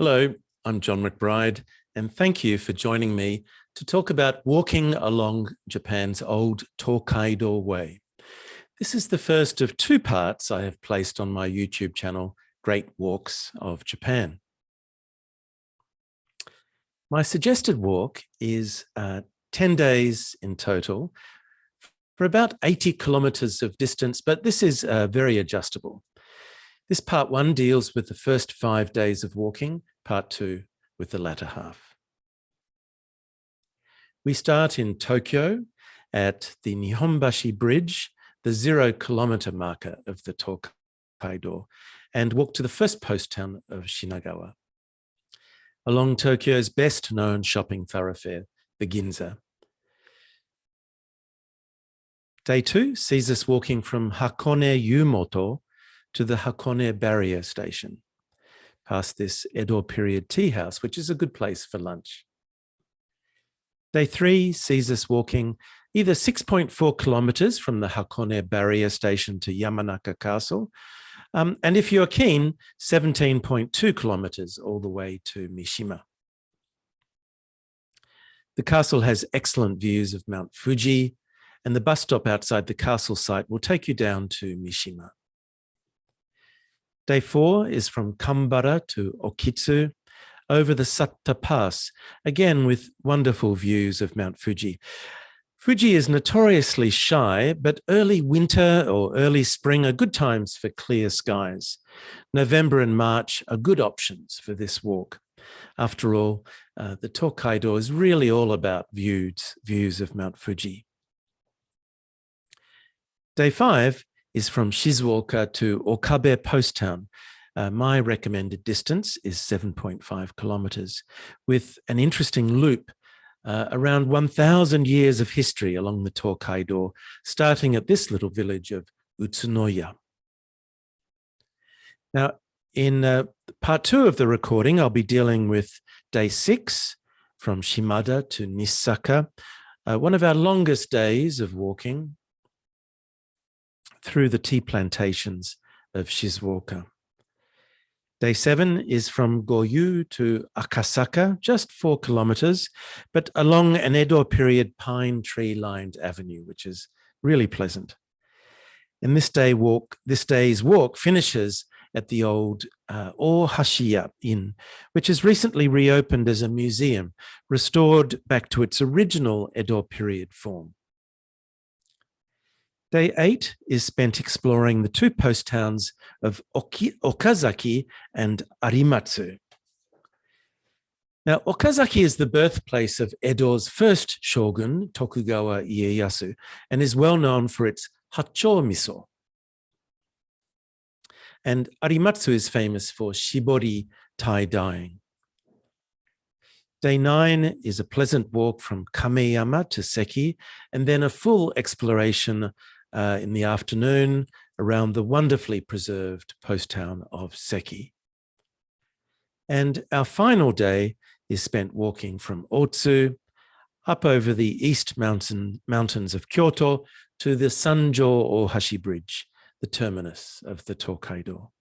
Hello, I'm John McBride, and thank you for joining me to talk about walking along Japan's old Tokaido way. This is the first of two parts I have placed on my YouTube channel, Great Walks of Japan. My suggested walk is 10 days in total for about 80 kilometers of distance, but this is very adjustable. This part one deals with the first 5 days of walking, part two with the latter half. We start in Tokyo at the Nihonbashi Bridge, the 0-kilometer marker of the Tokaido, and walk to the first post town of Shinagawa, along Tokyo's best-known shopping thoroughfare, the Ginza. Day two sees us walking from Hakone Yumoto to the Hakone Barrier Station, past this Edo period tea house, which is a good place for lunch. Day three sees us walking either 6.4 kilometers from the Hakone Barrier Station to Yamanaka Castle, and if you're keen, 17.2 kilometers all the way to Mishima. The castle has excellent views of Mount Fuji, and the bus stop outside the castle site will take you down to Mishima. Day four is from Kambara to Okitsu, over the Satta Pass, again with wonderful views of Mount Fuji. Fuji is notoriously shy, but early winter or early spring are good times for clear skies. November and March are good options for this walk. After all, the Tokaido is really all about views of Mount Fuji. Day five is from Shizuoka to Okabe Post Town. My recommended distance is 7.5 kilometers, with an interesting loop around 1,000 years of history along the Tokaido, starting at this little village of Utsunoya. Now, in part two of the recording, I'll be dealing with day six from Shimada to Nisaka, one of our longest days of walking through the tea plantations of Shizuoka. Day seven is from Goyu to Akasaka, just 4 kilometers, but along an Edo period pine tree-lined avenue, which is really pleasant. And this day's walk finishes at the old Ohashiya Inn, which has recently reopened as a museum, restored back to its original Edo period form. Day eight is spent exploring the two post towns of Okazaki and Arimatsu. Now, Okazaki is the birthplace of Edo's first shogun, Tokugawa Ieyasu, and is well known for its hacho miso. And Arimatsu is famous for shibori tie-dyeing. Day nine is a pleasant walk from Kameyama to Seki, and then a full exploration in the afternoon around the wonderfully preserved post town of Seki. And our final day is spent walking from Otsu up over the east mountains of Kyoto to the Sanjo Ohashi Bridge, the terminus of the Tokaido.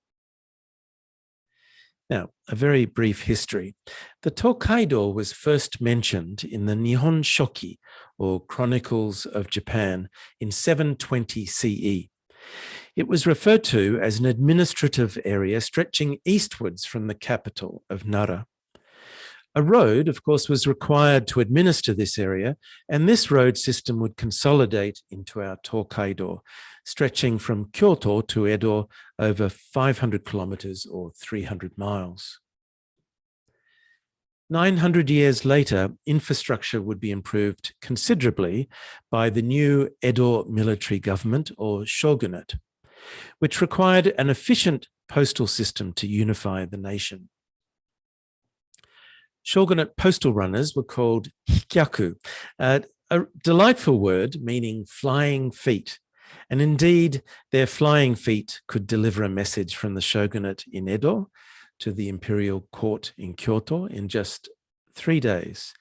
Now, a very brief history. The Tokaido was first mentioned in the Nihon Shoki, or Chronicles of Japan, in 720 CE. It was referred to as an administrative area stretching eastwards from the capital of Nara. A road, of course, was required to administer this area, and this road system would consolidate into our Tokaido, stretching from Kyoto to Edo over 500 kilometers or 300 miles. 900 years later, infrastructure would be improved considerably by the new Edo military government, or shogunate, which required an efficient postal system to unify the nation. Shogunate postal runners were called hikyaku, a delightful word meaning flying feet. And indeed, their flying feet could deliver a message from the shogunate in Edo to the imperial court in Kyoto in just 3 days,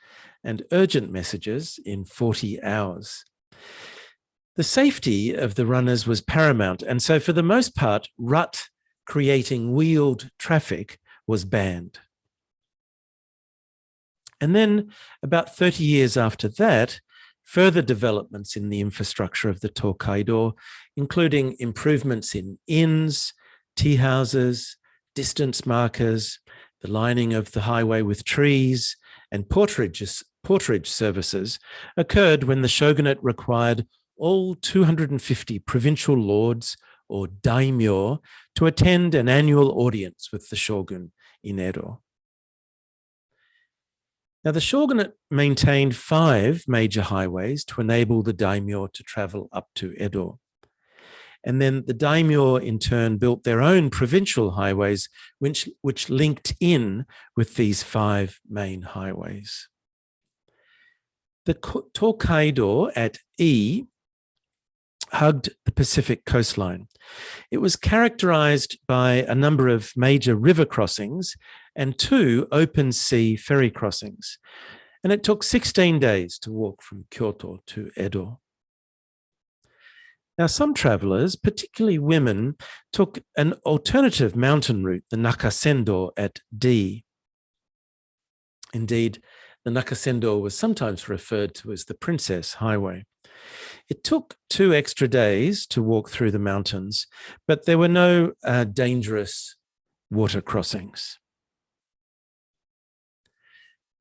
and urgent messages in 40 hours. The safety of the runners was paramount, and so for the most part, rut creating wheeled traffic was banned. And then about 30 years after that, further developments in the infrastructure of the Tokaido, including improvements in inns, tea houses, distance markers, the lining of the highway with trees, and porterage services, occurred when the shogunate required all 250 provincial lords or daimyo to attend an annual audience with the shogun in Edo. Now, the shogunate maintained 5 major highways to enable the daimyo to travel up to Edo. And then the daimyo, in turn, built their own provincial highways, which linked in with these 5 main highways. The Tokaido at E hugged the Pacific coastline. It was characterized by a number of major river crossings and 2 open sea ferry crossings. And it took 16 days to walk from Kyoto to Edo. Now, some travelers, particularly women, took an alternative mountain route, the Nakasendo at D. Indeed, the Nakasendo was sometimes referred to as the Princess Highway. It took 2 extra days to walk through the mountains, but there were no dangerous water crossings.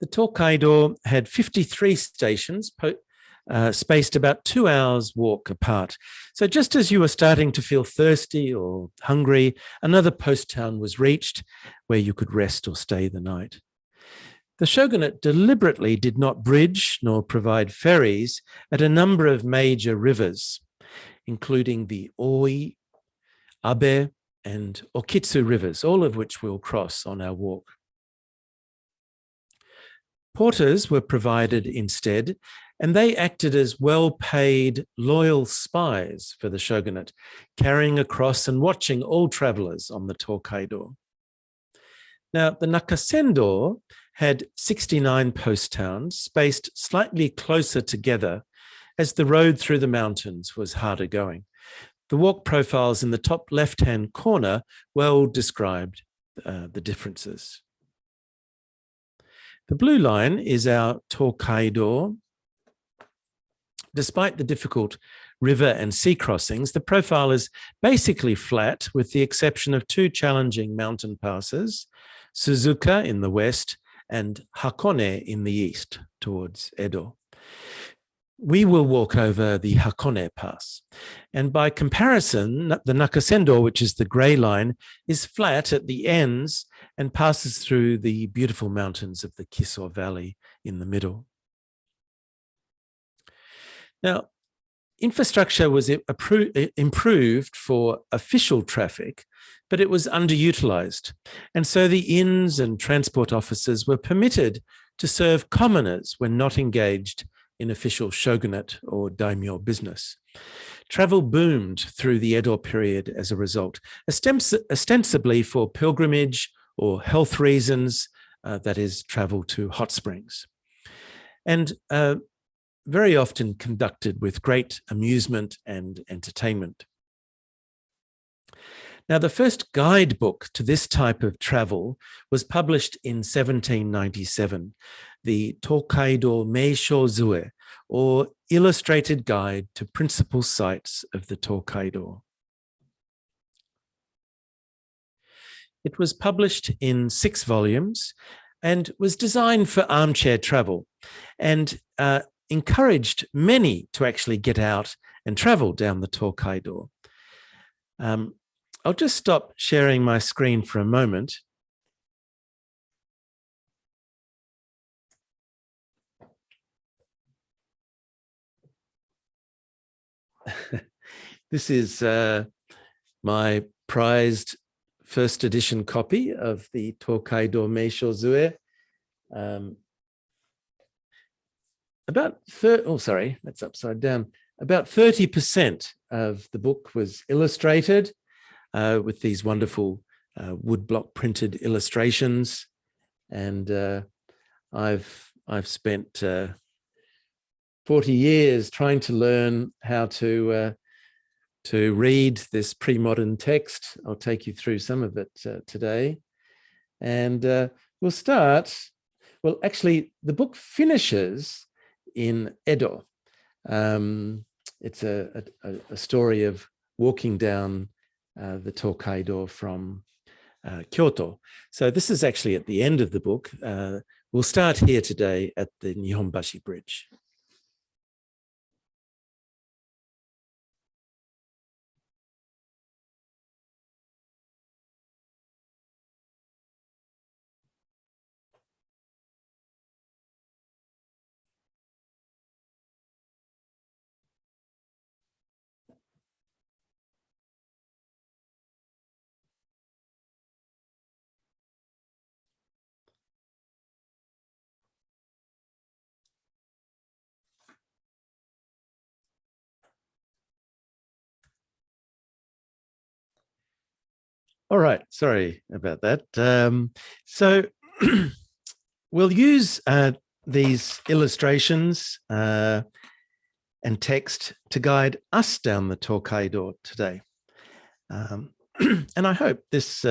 The Tokaido had 53 stations, spaced about 2 hours walk apart. So just as you were starting to feel thirsty or hungry, another post town was reached where you could rest or stay the night. The shogunate deliberately did not bridge nor provide ferries at a number of major rivers, including the Oi, Abe, and Okitsu rivers, all of which we'll cross on our walk. Porters were provided instead, and they acted as well-paid, loyal spies for the shogunate, carrying across and watching all travelers on the Tokaido. Now, the Nakasendo had 69 post towns spaced slightly closer together as the road through the mountains was harder going. The walk profiles in the top left-hand corner well described the differences. The blue line is our Tokaido. Despite the difficult river and sea crossings, the profile is basically flat with the exception of 2 challenging mountain passes, Shizuoka in the west and Hakone in the east towards Edo. We will walk over the Hakone Pass. And by comparison, the Nakasendo, which is the grey line, is flat at the ends and passes through the beautiful mountains of the Kiso Valley in the middle. Now, infrastructure was improved for official traffic, but it was underutilized. And so the inns and transport officers were permitted to serve commoners when not engaged in official shogunate or daimyo business. Travel boomed through the Edo period as a result, ostensibly for pilgrimage or health reasons, that is, travel to hot springs. And very often conducted with great amusement and entertainment. Now, the first guidebook to this type of travel was published in 1797, the Tokaido Meisho Zue, or Illustrated Guide to Principal Sites of the Tokaido. It was published in 6 volumes and was designed for armchair travel and encouraged many to actually get out and travel down the Tokaido. I'll just stop sharing my screen for a moment. This is my prized first edition copy of the Tokaido Meisho Zue. That's upside down. About 30% of the book was illustrated with these wonderful woodblock printed illustrations. And I've spent 40 years trying to learn how to read this pre-modern text. I'll take you through some of it today. And we'll start Well, actually, the book finishes in Edo. It's a story of walking down the Tokaido from Kyoto. So this is actually at the end of the book. We'll start here today at the Nihonbashi Bridge. All right, sorry about that. So we'll use these illustrations and text to guide us down the Tokaido today. And I hope this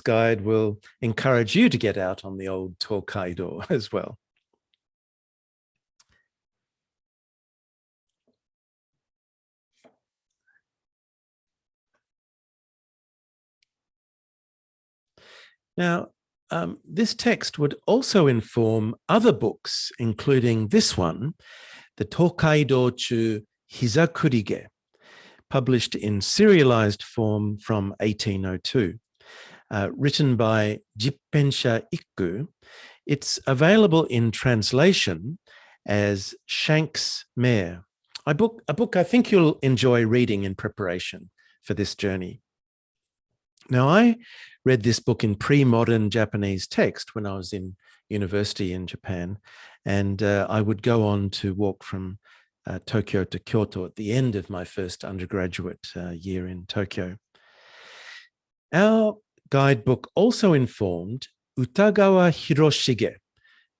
guide will encourage you to get out on the old Tokaido as well. Now, this text would also inform other books, including this one, the Tokaido Chu Hizakurige, published in serialized form from 1802, written by Jippensha Ikku. It's available in translation as Shank's Mare, a book I think you'll enjoy reading in preparation for this journey. Now, I read this book in pre-modern Japanese text when I was in university in Japan, and I would go on to walk from Tokyo to Kyoto at the end of my first undergraduate year in Tokyo. Our guidebook also informed Utagawa Hiroshige,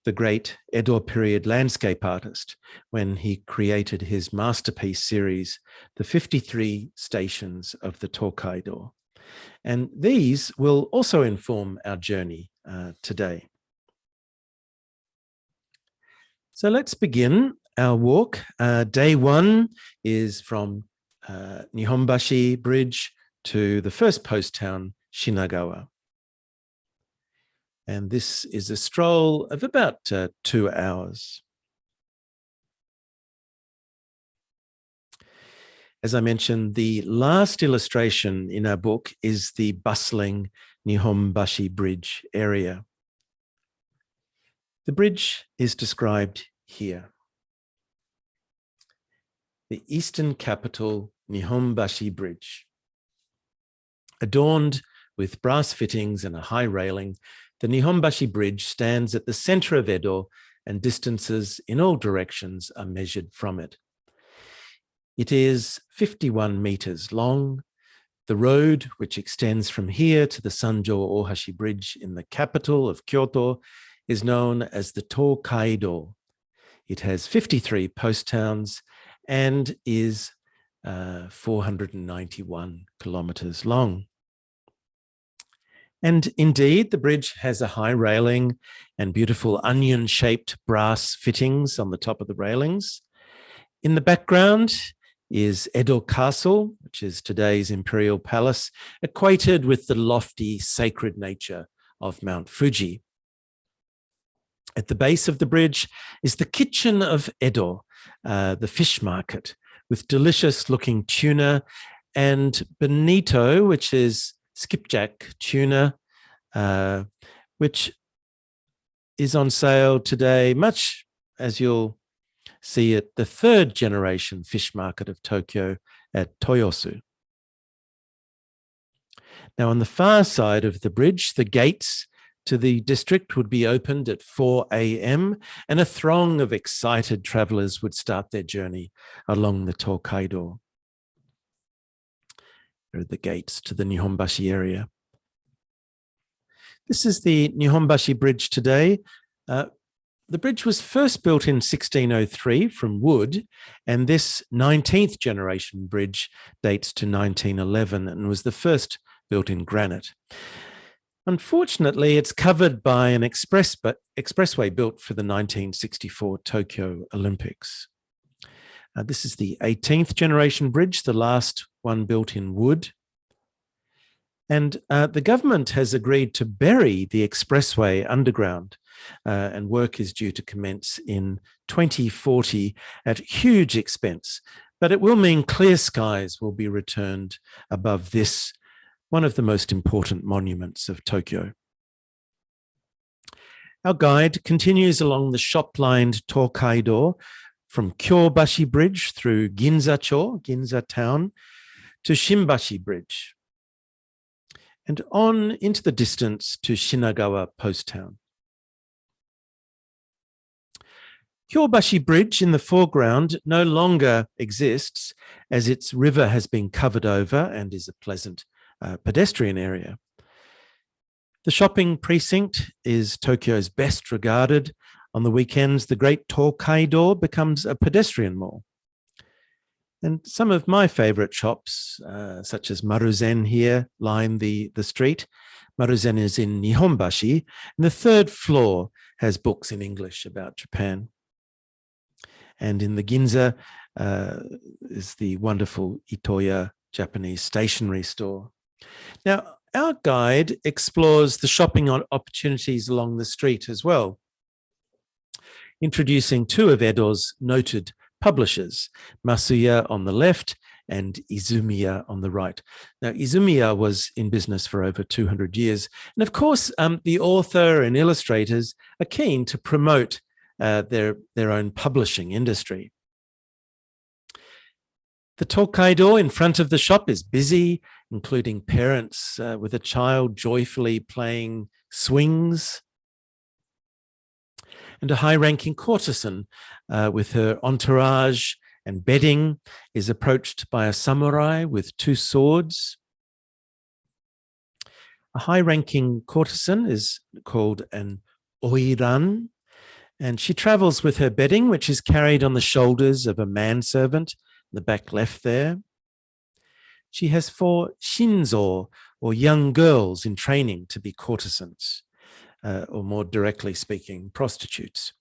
the great Edo period landscape artist, when he created his masterpiece series, The 53 Stations of the Tokaido. And these will also inform our journey today. So let's begin our walk. Day one is from Nihonbashi Bridge to the first post town, Shinagawa. And this is a stroll of about 2 hours. As I mentioned, the last illustration in our book is the bustling Nihonbashi Bridge area. The bridge is described here. The Eastern capital Nihonbashi Bridge. Adorned with brass fittings and a high railing, the Nihonbashi Bridge stands at the center of Edo, and distances in all directions are measured from it. It is 51 meters long. The road, which extends from here to the Sanjo Ohashi Bridge in the capital of Kyoto, is known as the Tokaido. It has 53 post towns and is 491 kilometers long. And indeed, the bridge has a high railing and beautiful onion-shaped brass fittings on the top of the railings. In the background is Edo Castle, which is today's imperial palace, equated with the lofty sacred nature of Mount Fuji. At the base of the bridge is the kitchen of Edo, the fish market, with delicious looking tuna and bonito, which is skipjack tuna, which is on sale today, much as you'll see at the third generation fish market of Tokyo at Toyosu. Now, on the far side of the bridge, the gates to the district would be opened at 4 a.m. and a throng of excited travelers would start their journey along the Tokaido. There are the gates to the Nihonbashi area. This is the Nihonbashi Bridge today. The bridge was first built in 1603 from wood, and this 19th generation bridge dates to 1911 and was the first built in granite. Unfortunately, it's covered by an expressway built for the 1964 Tokyo Olympics. This is the 18th generation bridge, the last one built in wood. And the government has agreed to bury the expressway underground, and work is due to commence in 2040 at huge expense. But it will mean clear skies will be returned above this, one of the most important monuments of Tokyo. Our guide continues along the shop-lined Tokaido from Kyobashi Bridge through Ginza-cho, Ginza Town, to Shimbashi Bridge, and on into the distance to Shinagawa Post Town. Kyobashi Bridge in the foreground no longer exists, as its river has been covered over and is a pleasant pedestrian area. The shopping precinct is Tokyo's best regarded. On the weekends, the Great Tokaido becomes a pedestrian mall. And some of my favorite shops, such as Maruzen here, line the street. Maruzen is in Nihonbashi, and the third floor has books in English about Japan. And in the Ginza is the wonderful Itoya Japanese stationery store. Now, our guide explores the shopping opportunities along the street as well, introducing two of Edo's noted publishers, Masuya on the left and Izumiya on the right. Now, Izumiya was in business for over 200 years. And of course, the author and illustrators are keen to promote their own publishing industry. The Tokaido in front of the shop is busy, including parents with a child joyfully playing swings, and a high-ranking courtesan with her entourage and bedding is approached by a samurai with two swords. A high-ranking courtesan is called an oiran, and she travels with her bedding, which is carried on the shoulders of a manservant, the back left there. She has 4 shinzo, or young girls in training to be courtesans, or more directly speaking, prostitutes.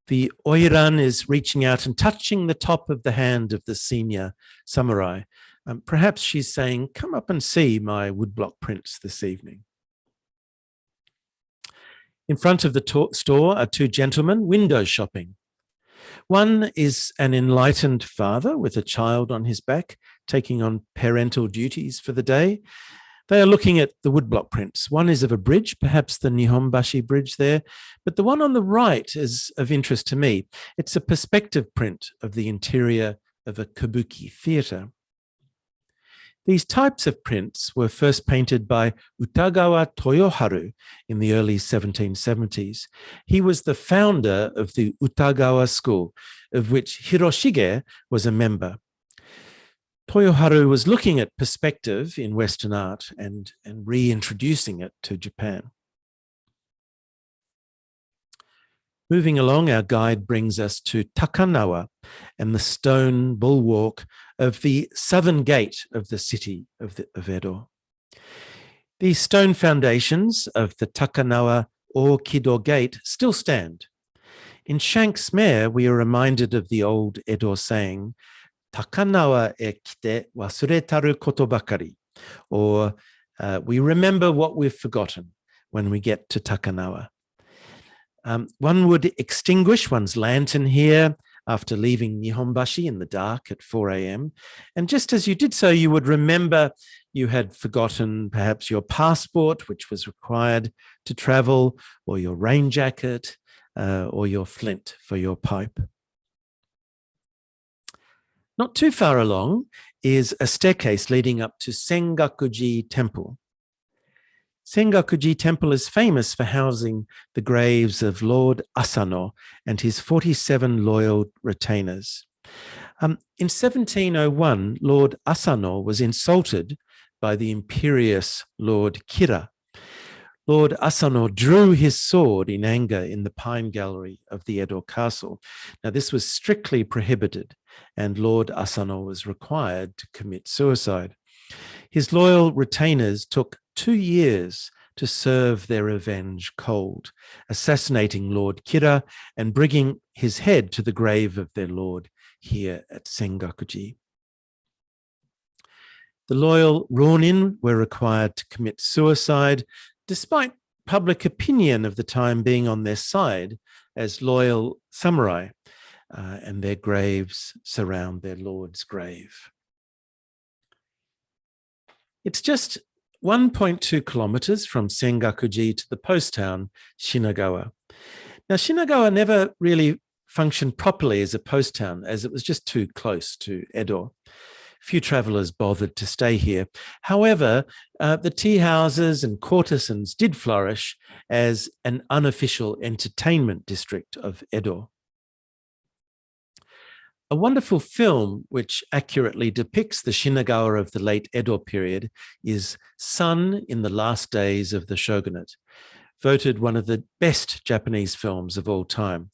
The oiran is reaching out and touching the top of the hand of the senior samurai. Perhaps she's saying, "Come up and see my woodblock prints this evening." In front of the store are 2 gentlemen window shopping. One is an enlightened father with a child on his back, taking on parental duties for the day. They are looking at the woodblock prints. One is of a bridge, perhaps the Nihonbashi Bridge there, but the one on the right is of interest to me. It's a perspective print of the interior of a kabuki theatre. These types of prints were first painted by Utagawa Toyoharu in the early 1770s. He was the founder of the Utagawa school, of which Hiroshige was a member. Toyoharu was looking at perspective in Western art and reintroducing it to Japan. Moving along, our guide brings us to Takanawa and the stone bulwark of the southern gate of the city of Edo. These stone foundations of the Takanawa Okido Gate still stand. In Shanks Mare, we are reminded of the old Edo saying, "Takanawa e kite wasuretaru koto bakari," or we remember what we've forgotten when we get to Takanawa. One would extinguish one's lantern here after leaving Nihonbashi in the dark at 4 a.m. And just as you did so, you would remember you had forgotten perhaps your passport, which was required to travel, or your rain jacket, or your flint for your pipe. Not too far along is a staircase leading up to Sengakuji Temple. Sengakuji Temple is famous for housing the graves of Lord Asano and his 47 loyal retainers. In 1701, Lord Asano was insulted by the imperious Lord Kira. Lord Asano drew his sword in anger in the Pine Gallery of the Edo Castle. Now, this was strictly prohibited, and Lord Asano was required to commit suicide. His loyal retainers took 2 years to serve their revenge cold, assassinating Lord Kira and bringing his head to the grave of their lord here at Sengakuji. The loyal Ronin were required to commit suicide, despite public opinion of the time being on their side as loyal samurai, and their graves surround their lord's grave. It's just 1.2 kilometers from Sengakuji to the post town Shinagawa. Now, Shinagawa never really functioned properly as a post town, as it was just too close to Edo. Few travelers bothered to stay here. However, the tea houses and courtesans did flourish as an unofficial entertainment district of Edo. A wonderful film which accurately depicts the Shinagawa of the late Edo period is Sun in the Last Days of the Shogunate, voted one of the best Japanese films of all time.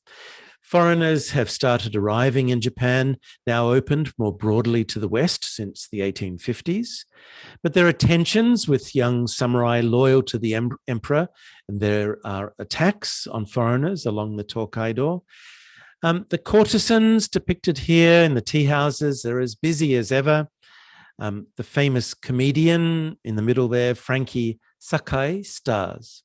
Foreigners have started arriving in Japan, now opened more broadly to the West since the 1850s. But there are tensions with young samurai loyal to the emperor, and there are attacks on foreigners along the Tokaido. The courtesans depicted here in the tea houses, they're as busy as ever. The famous comedian in the middle there, Frankie Sakai, stars.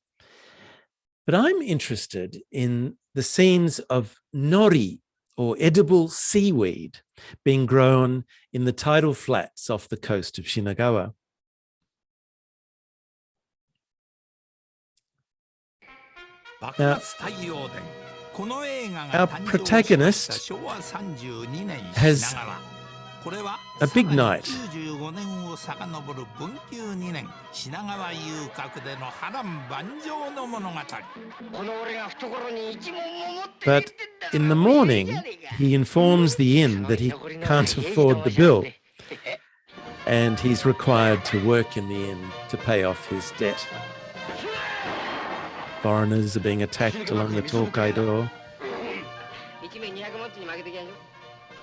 But I'm interested in the scenes of nori, or edible seaweed, being grown in the tidal flats off the coast of Shinagawa. Now, our protagonist has a big night. But in the morning, he informs the inn that he can't afford the bill, and he's required to work in the inn to pay off his debt. Foreigners are being attacked along the Tokaido.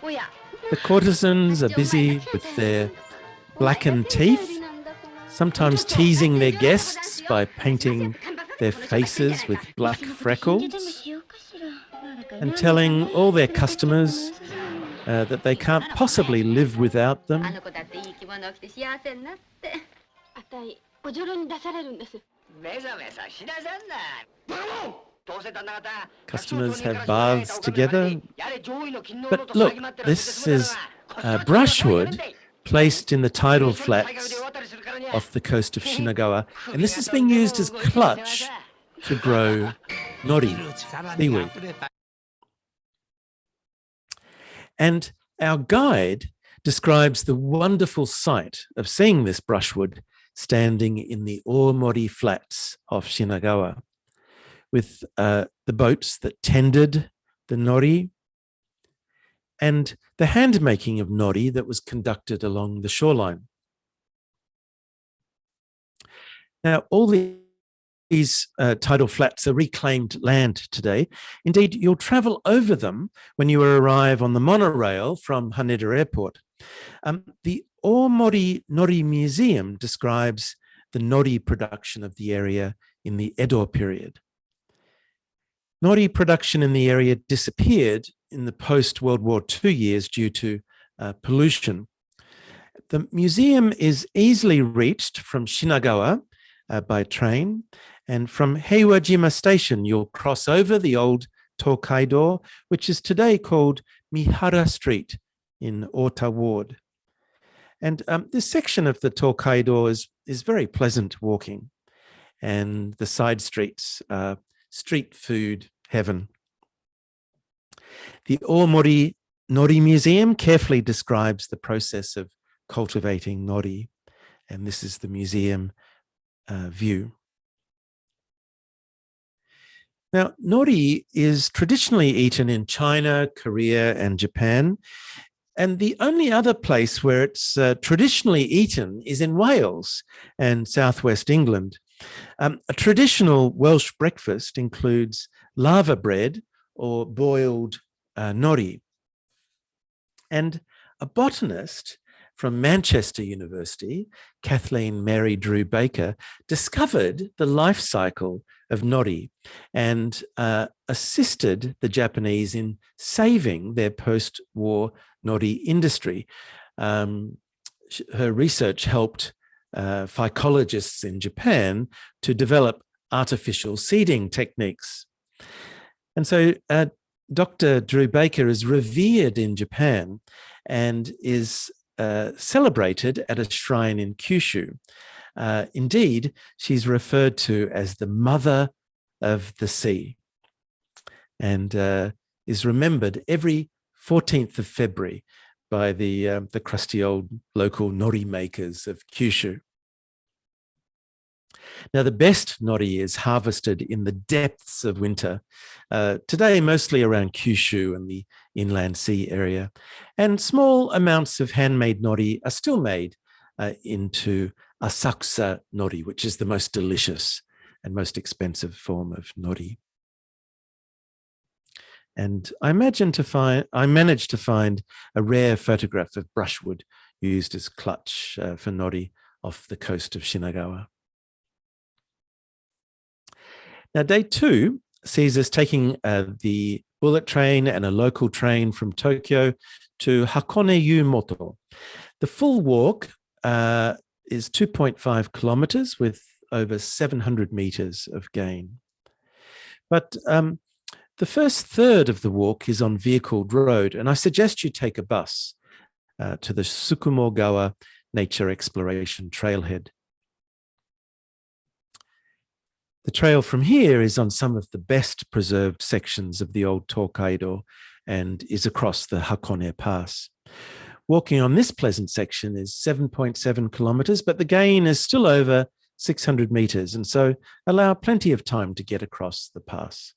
The courtesans are busy with their blackened teeth, sometimes teasing their guests by painting their faces with black freckles and telling all their customers that they can't possibly live without them. Customers have baths together. But look, this is brushwood placed in the tidal flats off the coast of Shinagawa, and this is being used as clutch to grow nori, seaweed. And our guide describes the wonderful sight of seeing this brushwood standing in the Omori flats of Shinagawa, with the boats that tended the nori and the hand-making of nori that was conducted along the shoreline. Now, all these tidal flats are reclaimed land today. Indeed, you'll travel over them when you arrive on the monorail from Haneda Airport. The Omori Nori Museum describes the nori production of the area in the Edo period. Nori production in the area disappeared in the post-World War II years due to pollution. The museum is easily reached from Shinagawa by train, and from Heiwajima Station, you'll cross over the old Tokaido, which is today called Mihara Street in Ota Ward. And this section of the Tokaido is very pleasant walking, and the side streets are street food heaven. The Omori Nori Museum carefully describes the process of cultivating nori, and this is the museum view. Now, nori is traditionally eaten in China, Korea, and Japan. And the only other place where it's traditionally eaten is in Wales and southwest England. A traditional Welsh breakfast includes lava bread or boiled nori. And a botanist from Manchester University, Kathleen Mary Drew Baker, discovered the life cycle of nori and assisted the Japanese in saving their post-war nori industry. Her research helped phycologists in Japan to develop artificial seeding techniques. And so Dr. Drew Baker is revered in Japan and is celebrated at a shrine in Kyushu. Indeed, she's referred to as the mother of the sea and is remembered every 14th of February by the crusty old local nori makers of Kyushu. Now, the best nori is harvested in the depths of winter, today mostly around Kyushu and the inland sea area. And small amounts of handmade nori are still made into Asakusa nori, which is the most delicious and most expensive form of nori. And I managed to find a rare photograph of brushwood used as clutch for nori off the coast of Shinagawa. Now, day 2 sees us taking the bullet train and a local train from Tokyo to Hakone Yumoto. The full walk is 2.5 kilometers with over 700 meters of gain. But the first third of the walk is on vehicled road, and I suggest you take a bus to the Tsukumogawa Nature Exploration Trailhead. The trail from here is on some of the best preserved sections of the old Tokaido and is across the Hakone Pass. Walking on this pleasant section is 7.7 kilometers, but the gain is still over 600 meters, and so allow plenty of time to get across the pass.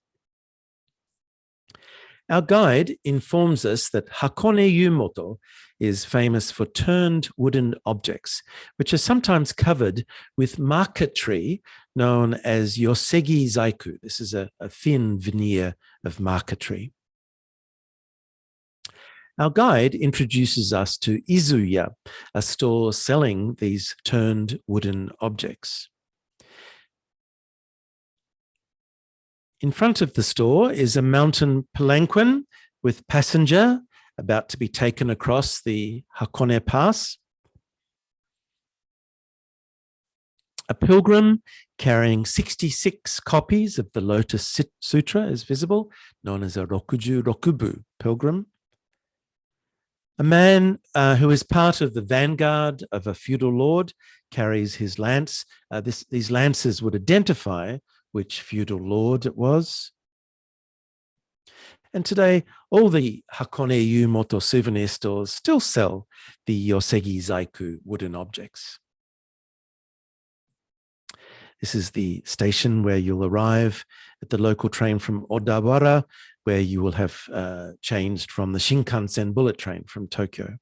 Our guide informs us that Hakone Yumoto is famous for turned wooden objects, which are sometimes covered with marquetry known as yosegi zaiku. This is a thin veneer of marquetry. Our guide introduces us to Izuya, a store selling these turned wooden objects. In front of the store is a mountain palanquin with passenger about to be taken across the Hakone Pass. A pilgrim carrying 66 copies of the Lotus Sutra is visible, known as a Rokuju Rokubu pilgrim. A man who is part of the vanguard of a feudal lord carries his lance. These lances would identify which feudal lord it was. And today, all the Hakone Yumoto souvenir stores still sell the yosegi zaiku wooden objects. This is the station where you'll arrive at the local train from Odawara, where you will have changed from the Shinkansen bullet train from Tokyo.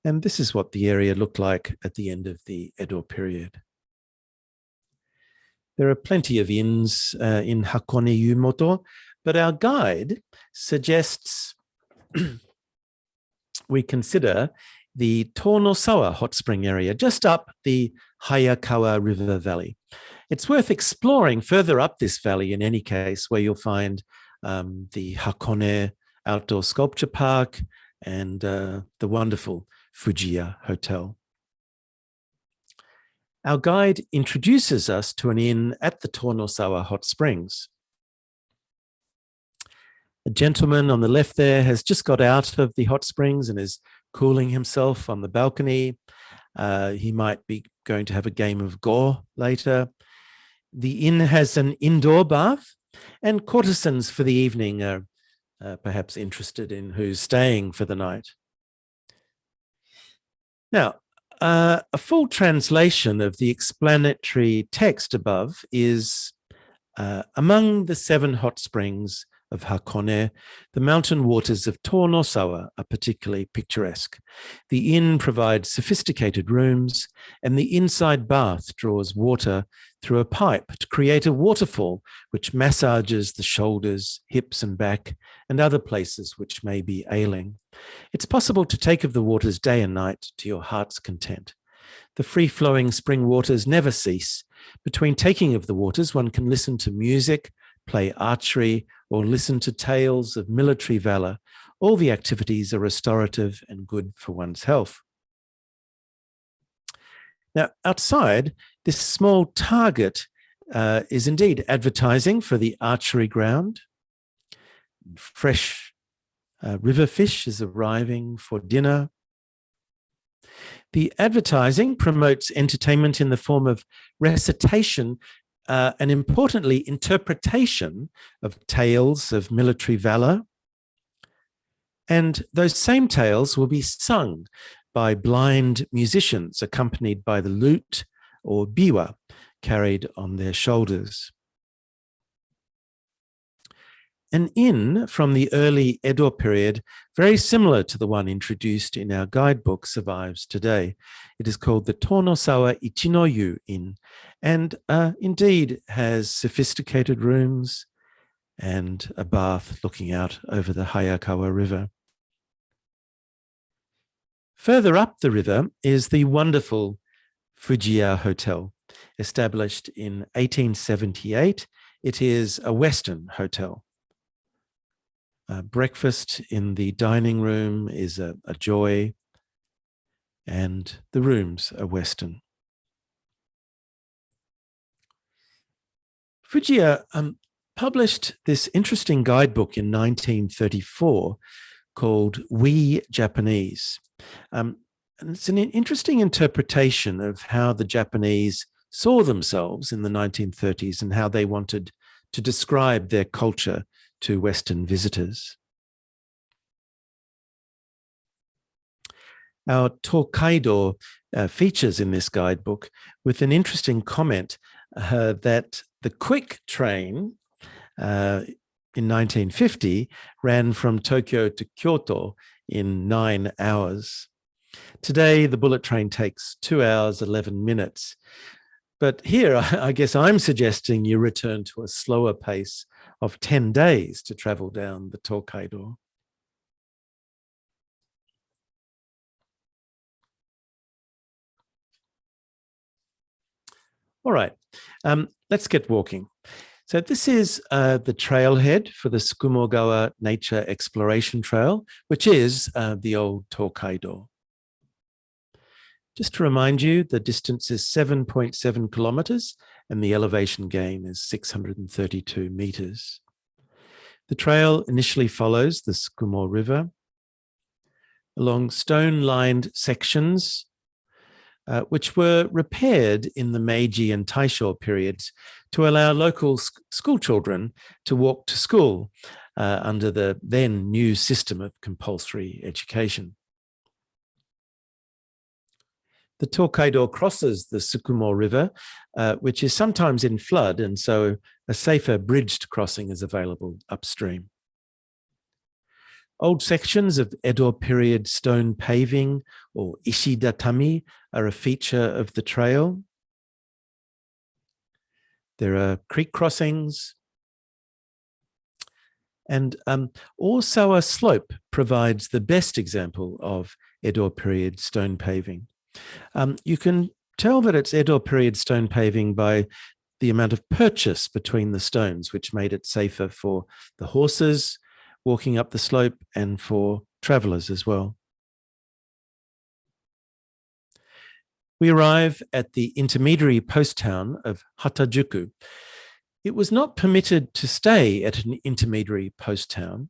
And this is what the area looked like at the end of the Edo period. There are plenty of inns in Hakone Yumoto, but our guide suggests we consider the Tonosawa hot spring area just up the Hayakawa River Valley. It's worth exploring further up this valley in any case, where you'll find the Hakone Outdoor Sculpture Park and the wonderful Fujiya Hotel. Our guide introduces us to an inn at the Tonosawa Hot Springs. A gentleman on the left there has just got out of the hot springs and is cooling himself on the balcony. He might be going to have a game of go later. The inn has an indoor bath, and courtesans for the evening are perhaps interested in who's staying for the night. Now, a full translation of the explanatory text above is among the 7 hot springs of Hakone, the mountain waters of Tonosawa are particularly picturesque. The inn provides sophisticated rooms, and the inside bath draws water through a pipe to create a waterfall which massages the shoulders, hips, and back, and other places which may be ailing. It's possible to take of the waters day and night to your heart's content. The free-flowing spring waters never cease. Between taking of the waters, one can listen to music, play archery, or listen to tales of military valor. All the activities are restorative and good for one's health. Now, outside, this small target is indeed advertising for the archery ground. Fresh river fish is arriving for dinner. The advertising promotes entertainment in the form of recitation and, importantly, interpretation of tales of military valor. And those same tales will be sung by blind musicians accompanied by the lute or biwa carried on their shoulders. An inn from the early Edo period, very similar to the one introduced in our guidebook, survives today. It is called the Tonosawa Ichinoyu Inn, and indeed has sophisticated rooms and a bath looking out over the Hayakawa River. Further up the river is the wonderful Fujiya Hotel, established in 1878. It is a Western hotel. Breakfast in the dining room is a joy, and the rooms are Western. Fujiya published this interesting guidebook in 1934 called We Japanese. And it's an interesting interpretation of how the Japanese saw themselves in the 1930s and how they wanted to describe their culture to Western visitors. Our Tokaido features in this guidebook with an interesting comment that the quick train in 1950 ran from Tokyo to Kyoto in 9 hours. Today, the bullet train takes 2 hours, 11 minutes. But here, I guess I'm suggesting you return to a slower pace of 10 days to travel down the Tokaido. All right, let's get walking. So this is the trailhead for the Tsukumogawa Nature Exploration Trail, which is the old Tokaido. Just to remind you, the distance is 7.7 kilometers and the elevation gain is 632 meters. The trail initially follows the Tsukumo River along stone-lined sections, which were repaired in the Meiji and Taisho periods to allow local school children to walk to school under the then new system of compulsory education. The Tokaido crosses the Tsukumo River, which is sometimes in flood, and so a safer bridged crossing is available upstream. Old sections of Edo period stone paving or ishidatami are a feature of the trail. There are creek crossings. And Osawa Slope provides the best example of Edo period stone paving. You can tell that it's Edo period stone paving by the amount of purchase between the stones, which made it safer for the horses walking up the slope and for travelers as well. We arrive at the intermediary post town of Hatajuku. It was not permitted to stay at an intermediary post town.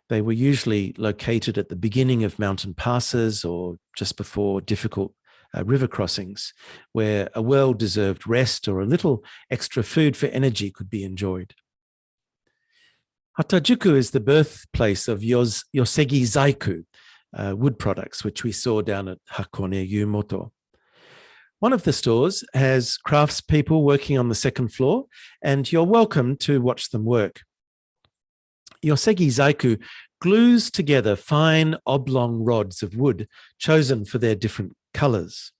They were usually located at the beginning of mountain passes or just before difficult river crossings, where a well-deserved rest or a little extra food for energy could be enjoyed. Hatajuku is the birthplace of Yosegi Zaiku, wood products, which we saw down at Hakone Yumoto. One of the stores has craftspeople working on the second floor, and you're welcome to watch them work. Yosegi Zaiku glues together fine oblong rods of wood chosen for their different colors.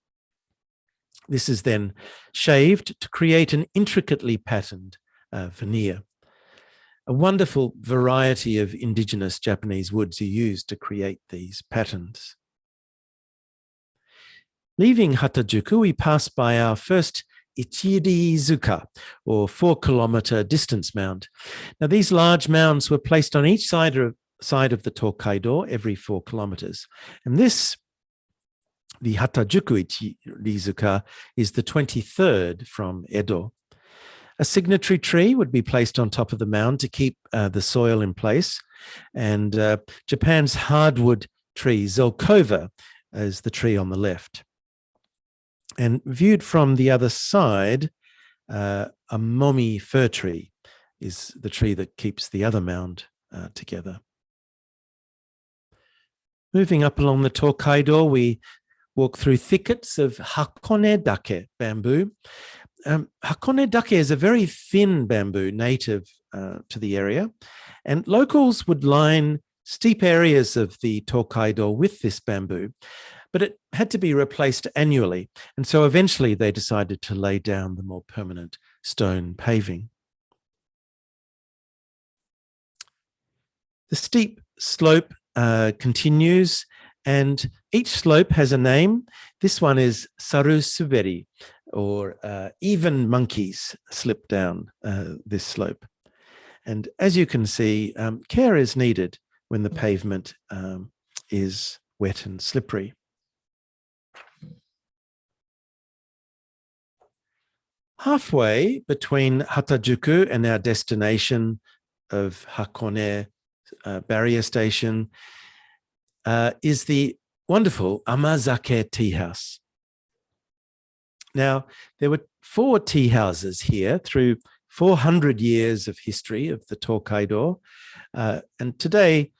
This is then shaved to create an intricately patterned veneer. A wonderful variety of indigenous Japanese woods are used to create these patterns. Leaving Hatajuku, we pass by our first Ichirizuka, or 4-kilometer distance mound. Now, these large mounds were placed on each side of the Tokaido every 4 kilometers. And this, the Hatajuku Ichirizuka, is the 23rd from Edo. A signatory tree would be placed on top of the mound to keep the soil in place. And Japan's hardwood tree, Zelkova, is the tree on the left. And viewed from the other side, a momi fir tree is the tree that keeps the other mound together. Moving up along the Tokaido, we walk through thickets of Hakone dake bamboo. Hakone dake is a very thin bamboo native to the area, and locals would line steep areas of the Tokaido with this bamboo, but it had to be replaced annually, and so eventually they decided to lay down the more permanent stone paving. The steep slope continues, and each slope has a name. This one is Saru Suberi, or even monkeys slip down this slope. And as you can see, care is needed when the pavement is wet and slippery. Halfway between Hatajuku and our destination of Hakone Barrier Station is the wonderful Amazake Tea House. Now, there were 4 tea houses here through 400 years of history of the Tokaido, and today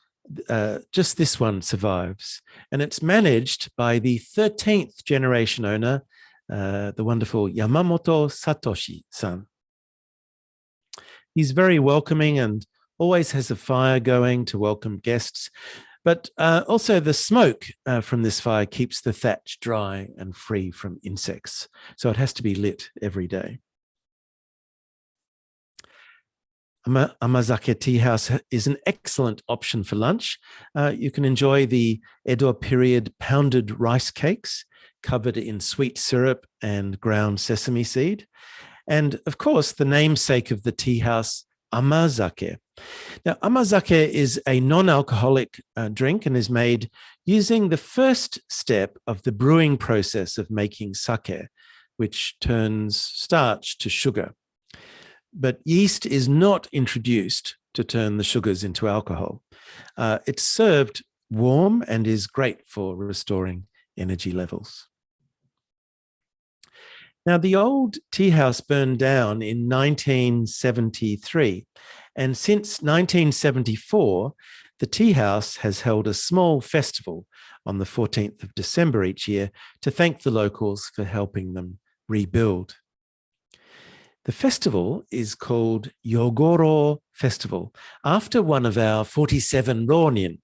just this one survives, and it's managed by the 13th generation owner, the wonderful Yamamoto Satoshi-san. He's very welcoming and always has a fire going to welcome guests, but also the smoke from this fire keeps the thatch dry and free from insects, so it has to be lit every day. Amazake Tea House is an excellent option for lunch. You can enjoy the Edo period pounded rice cakes covered in sweet syrup and ground sesame seed. And of course, the namesake of the tea house, amazake. Now, amazake is a non-alcoholic drink and is made using the first step of the brewing process of making sake, which turns starch to sugar. But yeast is not introduced to turn the sugars into alcohol. It's served warm and is great for restoring energy levels. Now, the old tea house burned down in 1973, and since 1974, the tea house has held a small festival on the 14th of December each year to thank the locals for helping them rebuild. The festival is called Yogoro Festival, after one of our 47 Ronin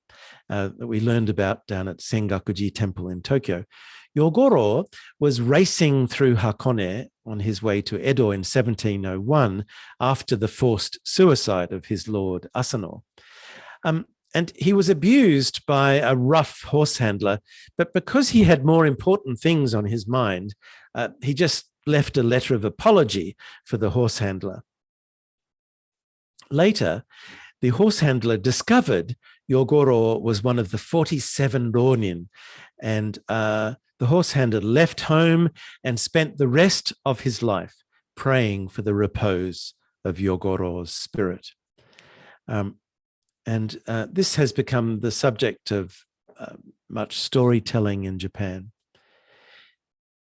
that we learned about down at Sengakuji Temple in Tokyo. Yogoro was racing through Hakone on his way to Edo in 1701 after the forced suicide of his lord Asano. And he was abused by a rough horse handler, but because he had more important things on his mind, he just left a letter of apology for the horse handler. Later, the horse handler discovered Yogoro was one of the 47 Ronin, and the horse handler left home and spent the rest of his life praying for the repose of Yogoro's spirit. And this has become the subject of much storytelling in Japan.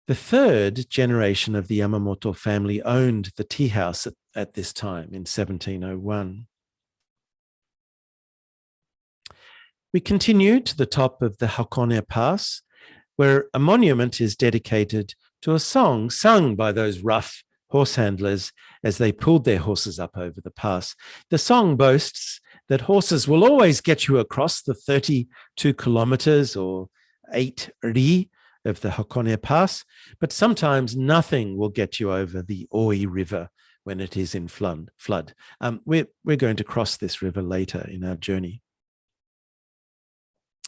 The third generation of the Yamamoto family owned the tea house at this time in 1701. We continue to the top of the Hakone Pass, where a monument is dedicated to a song sung by those rough horse handlers as they pulled their horses up over the pass. The song boasts that horses will always get you across the 32 kilometers or 8 ri of the Hakone Pass, but sometimes nothing will get you over the Oi River when it is in flood. We're going to cross this river later in our journey.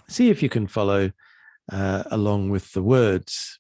See if you can follow along with the words.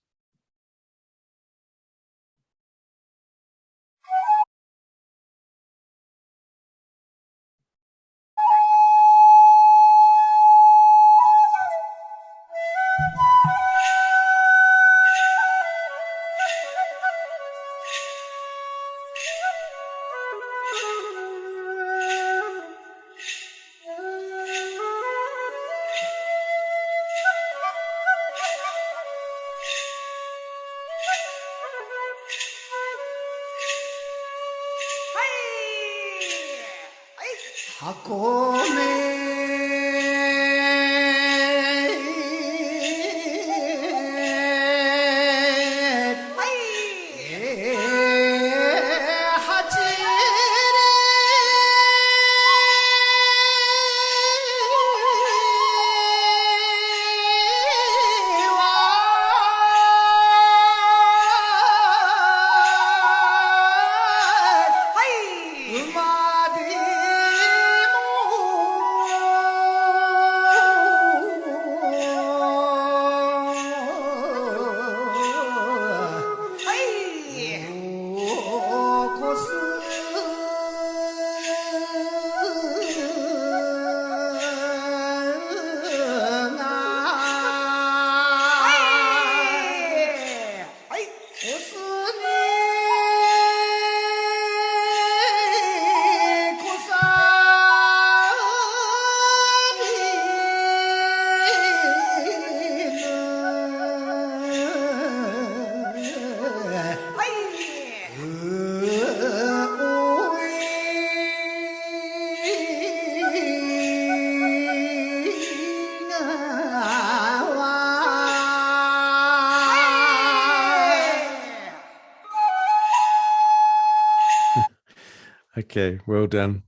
Okay, well done.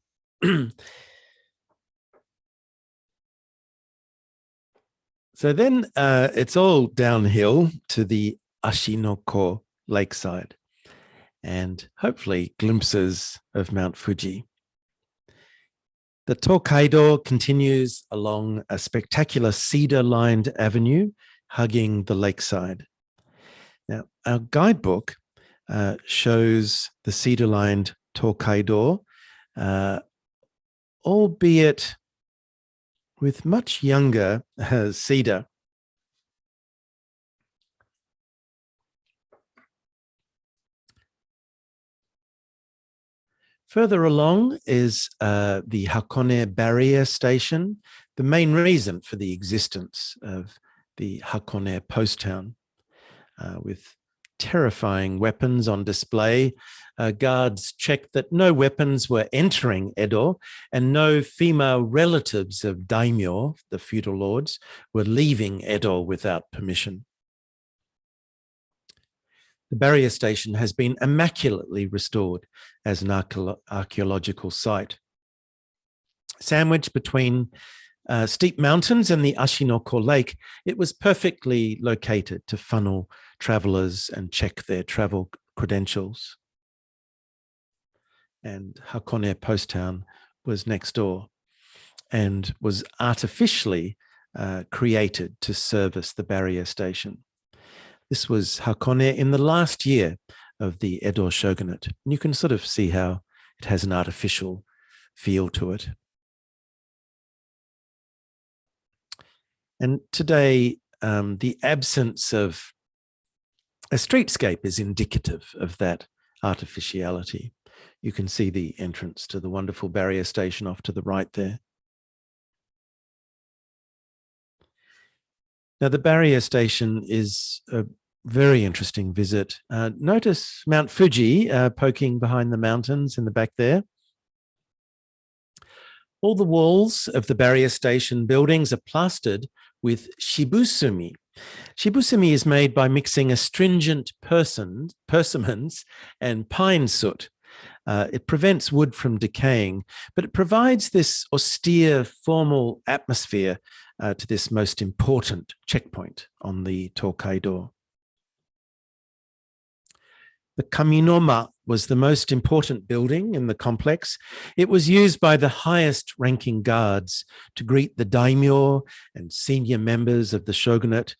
So then it's all downhill to the Ashinoko lakeside and hopefully glimpses of Mount Fuji. The Tokaido continues along a spectacular cedar-lined avenue hugging the lakeside. Now, our guidebook shows the cedar-lined Tokaido, albeit with much younger cedar. Further along is the Hakone barrier station, the main reason for the existence of the Hakone post town, with terrifying weapons on display. Guards checked that no weapons were entering Edo and no female relatives of daimyo, the feudal lords, were leaving Edo without permission. The barrier station has been immaculately restored as an archaeological site. Sandwiched between steep mountains and the Ashinoko Lake, it was perfectly located to funnel travelers and check their travel credentials. And Hakone Post Town was next door and was artificially created to service the barrier station. This was Hakone in the last year of the Edo shogunate. And you can sort of see how it has an artificial feel to it. And today, the absence of a streetscape is indicative of that artificiality. You can see the entrance to the wonderful barrier station off to the right there. Now, the barrier station is a very interesting visit. Notice Mount Fuji poking behind the mountains in the back there. All the walls of the barrier station buildings are plastered with shibusumi. Shibusumi is made by mixing astringent persimmons and pine soot. It prevents wood from decaying, but it provides this austere, formal atmosphere to this most important checkpoint on the Tokaido. The Kaminoma was the most important building in the complex. It was used by the highest ranking guards to greet the daimyo and senior members of the shogunate.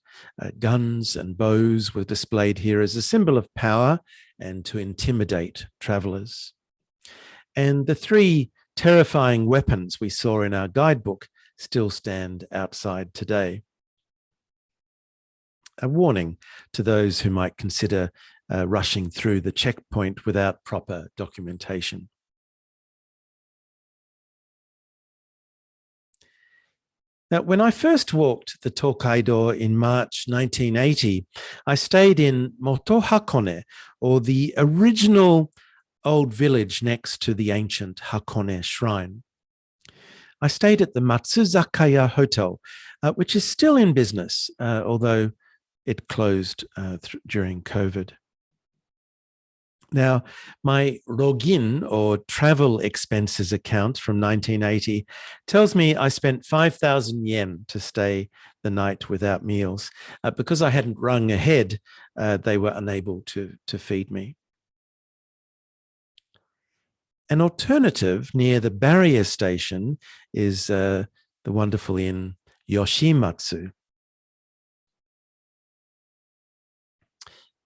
Guns and bows were displayed here as a symbol of power and to intimidate travelers. And the three terrifying weapons we saw in our guidebook still stand outside today. A warning to those who might consider rushing through the checkpoint without proper documentation. Now, when I first walked the Tokaido in March 1980, I stayed in Moto Hakone, or the original old village next to the ancient Hakone shrine. I stayed at the Matsuzakaya Hotel, which is still in business, although it closed during COVID. Now, my Rogin, or travel expenses account from 1980, tells me I spent 5,000 yen to stay the night without meals. Because I hadn't rung ahead, they were unable to feed me. An alternative near the barrier station is the wonderful inn Yoshimatsu.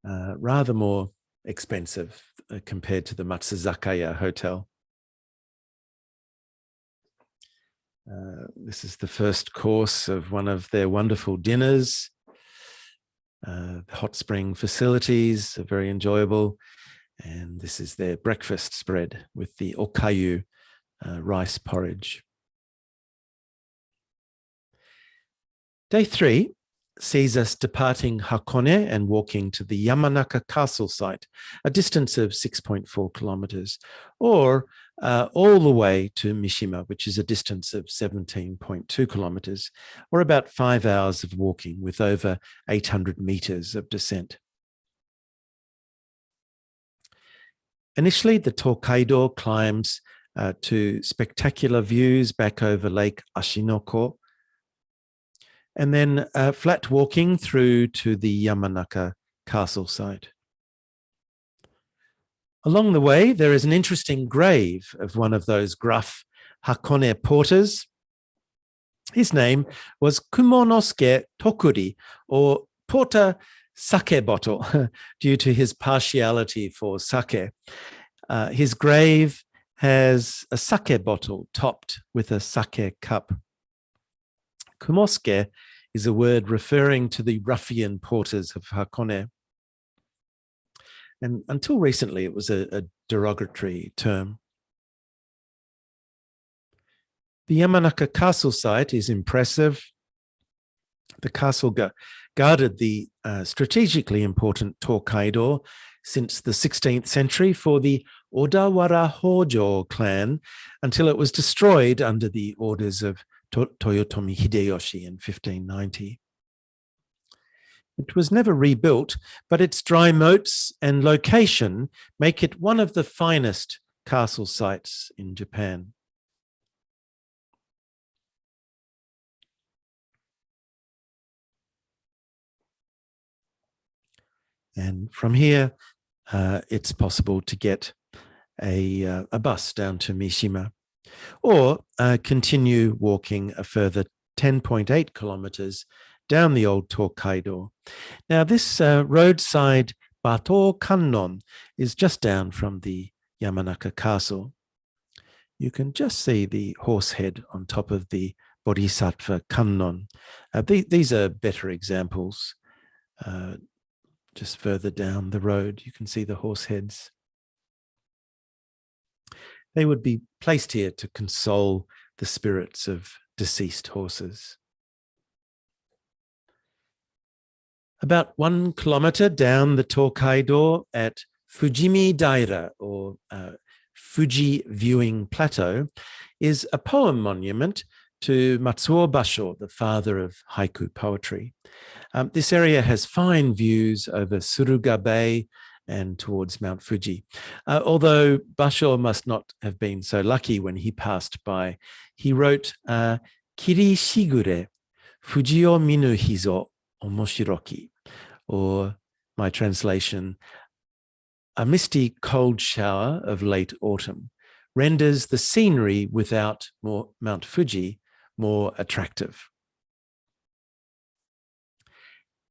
Rather more expensive compared to the Matsuzakaya Hotel. This is the first course of one of their wonderful dinners. The hot spring facilities are very enjoyable. And this is their breakfast spread with the okayu, rice porridge. Day 3 sees us departing Hakone and walking to the Yamanaka Castle site, a distance of 6.4 kilometers, or all the way to Mishima, which is a distance of 17.2 kilometers, or about 5 hours of walking with over 800 meters of descent. Initially, the Tokaido climbs to spectacular views back over Lake Ashinoko, and then flat walking through to the Yamanaka Castle site. Along the way, there is an interesting grave of one of those gruff Hakone porters. His name was Kumonosuke Tokuri, or Porter Sake Bottle, due to his partiality for sake. His grave has a sake bottle topped with a sake cup. Kumosuke is a word referring to the ruffian porters of Hakone. And until recently, it was a derogatory term. The Yamanaka Castle site is impressive. The castle guarded the strategically important Tokaido since the 16th century for the Odawara Hojo clan until it was destroyed under the orders of Toyotomi Hideyoshi in 1590. It was never rebuilt, but its dry moats and location make it one of the finest castle sites in Japan. And from here, it's possible to get a bus down to Mishima, or continue walking a further 10.8 kilometers down the old Tokaido. Now, this roadside Bato Kannon is just down from the Yamanaka Castle. You can just see the horse head on top of the Bodhisattva Kannon. These are better examples. Just further down the road, you can see the horse heads. They would be placed here to console the spirits of deceased horses. About 1 kilometer down the Tokaido at Fujimi Daira, or Fuji Viewing Plateau, is a poem monument to Matsuo Basho, the father of haiku poetry. This area has fine views over Suruga Bay and towards Mount Fuji. Although Basho must not have been so lucky when he passed by, he wrote, Kiri shigure, Fuji o minu hizo omoshiroki, or my translation, a misty cold shower of late autumn renders the scenery without Mount Fuji more attractive.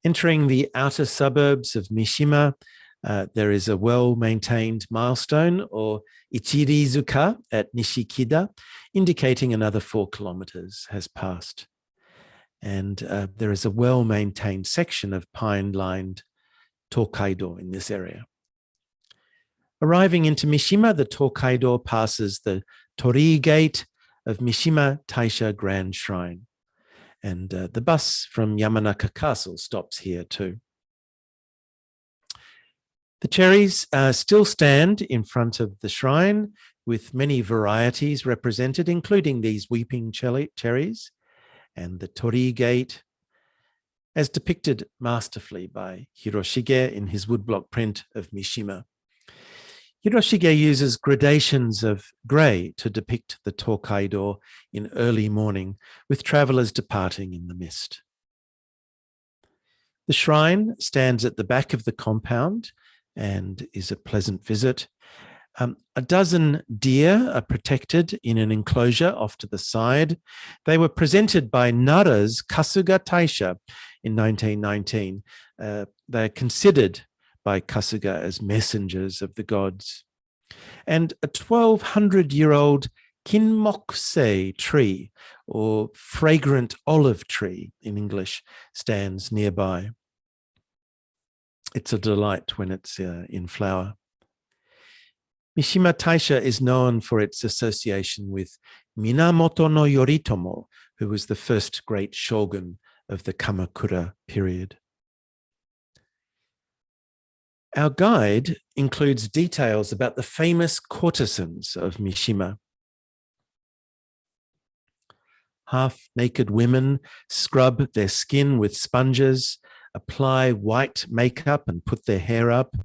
Entering the outer suburbs of Mishima, there is a well-maintained milestone, or Ichirizuka at Nishikida, indicating another 4 kilometers has passed. And there is a well-maintained section of pine-lined Tokaido in this area. Arriving into Mishima, the Tokaido passes the Torii Gate of Mishima Taisha Grand Shrine. And the bus from Yamanaka Castle stops here too. The cherries still stand in front of the shrine with many varieties represented, including these weeping cherries and the Torii Gate, as depicted masterfully by Hiroshige in his woodblock print of Mishima. Hiroshige uses gradations of grey to depict the Tokaido in early morning, with travellers departing in the mist. The shrine stands at the back of the compound and is a pleasant visit. A dozen deer are protected in an enclosure off to the side. They were presented by Nara's Kasuga Taisha in 1919. They're considered by Kasuga as messengers of the gods. And a 1,200-year-old kinmokusei tree, or fragrant olive tree in English, stands nearby. It's a delight when it's in flower. Mishima Taisha is known for its association with Minamoto no Yoritomo, who was the first great shogun of the Kamakura period. Our guide includes details about the famous courtesans of Mishima. Half-naked women scrub their skin with sponges, apply white makeup and put their hair up.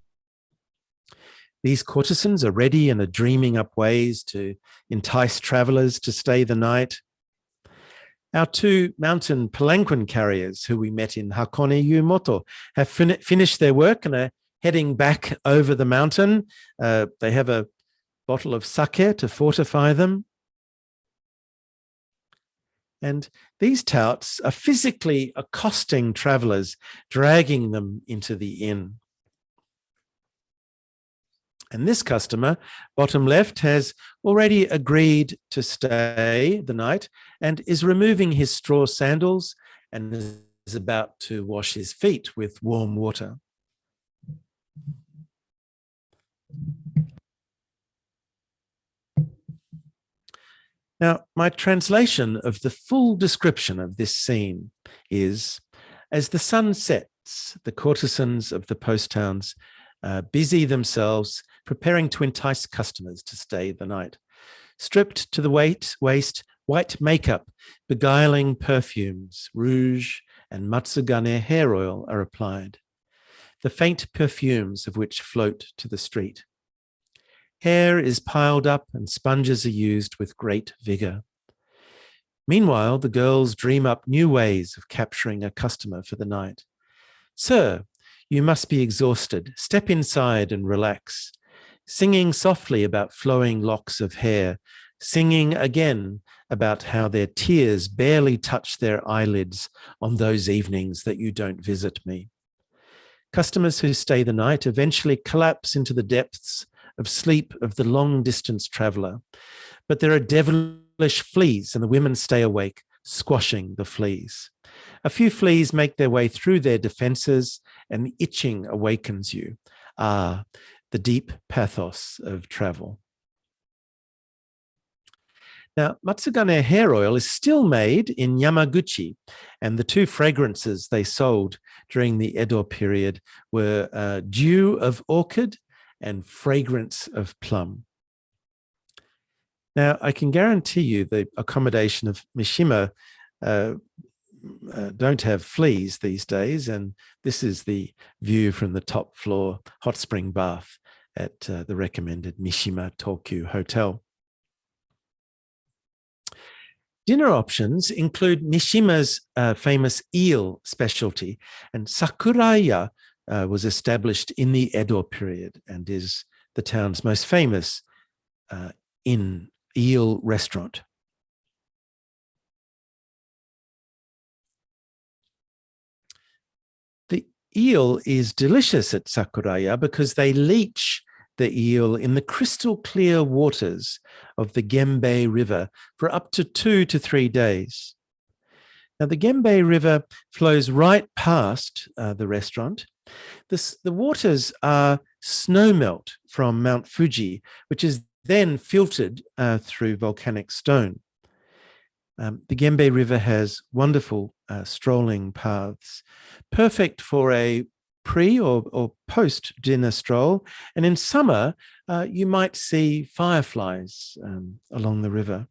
These courtesans are ready and are dreaming up ways to entice travelers to stay the night. Our 2 mountain palanquin carriers who we met in Hakone Yumoto have finished their work and are heading back over the mountain. They have a bottle of sake to fortify them. And these touts are physically accosting travelers, dragging them into the inn. And this customer, bottom left, has already agreed to stay the night and is removing his straw sandals and is about to wash his feet with warm water. Now, my translation of the full description of this scene is, as the sun sets, the courtesans of the post towns busy themselves preparing to entice customers to stay the night. Stripped to the waist, white makeup, beguiling perfumes, rouge, and matsugane hair oil are applied, the faint perfumes of which float to the street. Hair is piled up and sponges are used with great vigor. Meanwhile, the girls dream up new ways of capturing a customer for the night. Sir, you must be exhausted. Step inside and relax. Singing softly about flowing locks of hair, singing again about how their tears barely touch their eyelids on those evenings that you don't visit me. Customers who stay the night eventually collapse into the depths of sleep of the long-distance traveler, but there are devilish fleas and the women stay awake, squashing the fleas. A few fleas make their way through their defenses and the itching awakens you. Ah, the deep pathos of travel. Now, matsugane hair oil is still made in Yamaguchi, and the 2 fragrances they sold during the Edo period were dew of orchid and fragrance of plum. Now, I can guarantee you the accommodation of Mishima don't have fleas these days. And this is the view from the top floor hot spring bath at the recommended Mishima Tokyu Hotel. Dinner options include Mishima's famous eel specialty, and Sakuraya was established in the Edo period and is the town's most famous eel restaurant. The eel is delicious at Sakuraya because they leach the eel in the crystal clear waters of the Gembe River for up to 2 to 3 days. Now, the Gembe River flows right past the restaurant. The waters are snowmelt from Mount Fuji, which is then filtered through volcanic stone. The Gembe River has wonderful strolling paths, perfect for a pre or post dinner stroll. And in summer, you might see fireflies along the river.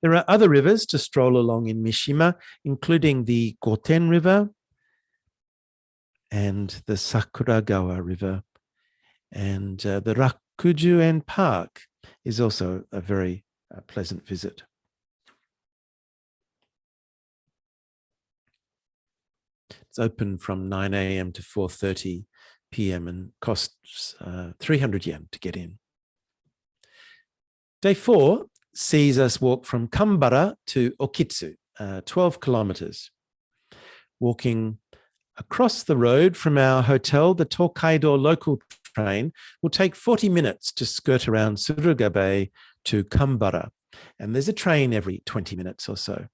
There are other rivers to stroll along in Mishima, including the Goten River and the Sakuragawa River. And the Rakujuen Park is also a very pleasant visit. It's open from 9 a.m. to 4:30 p.m. and costs 300 yen to get in. Day 4 sees us walk from Kambara to Okitsu, 12 kilometers. Walking across the road from our hotel, the Tokaido local train will take 40 minutes to skirt around Surugabe to Kambara. And there's a train every 20 minutes or so.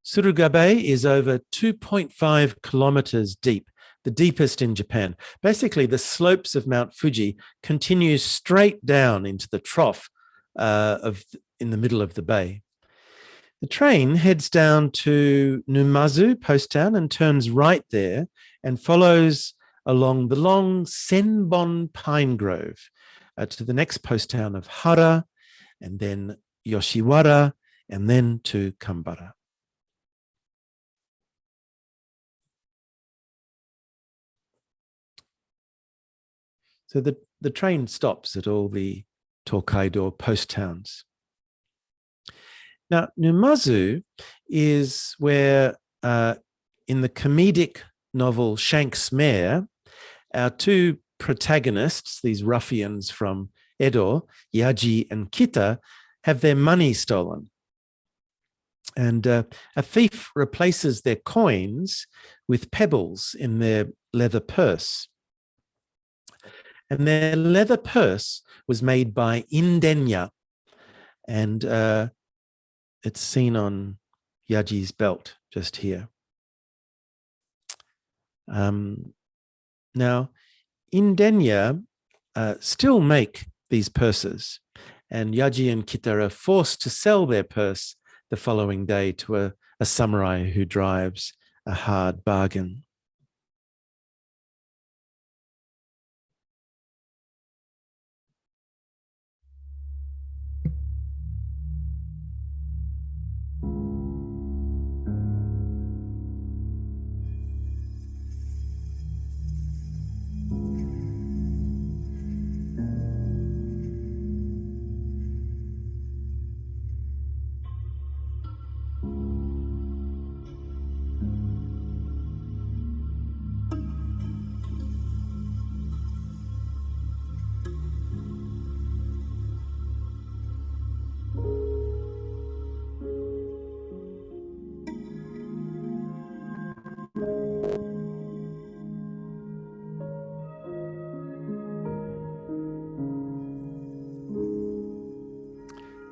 Surugabe is over 2.5 kilometers deep, the deepest in Japan. Basically, the slopes of Mount Fuji continue straight down into the trough in the middle of the bay. The train heads down to Numazu post town and turns right there and follows along the long Senbon pine grove to the next post town of Hara, and then Yoshiwara, and then to Kambara. So the train stops at all the Tokaido post towns. Now, Numazu is where, in the comedic novel Shank's Mare, our two protagonists, these ruffians from Edo, Yaji and Kita, have their money stolen. And a thief replaces their coins with pebbles in their leather purse. And their leather purse was made by Indenya, and it's seen on Yaji's belt just here. Now, Indenya still make these purses, and Yaji and Kita are forced to sell their purse the following day to a samurai who drives a hard bargain.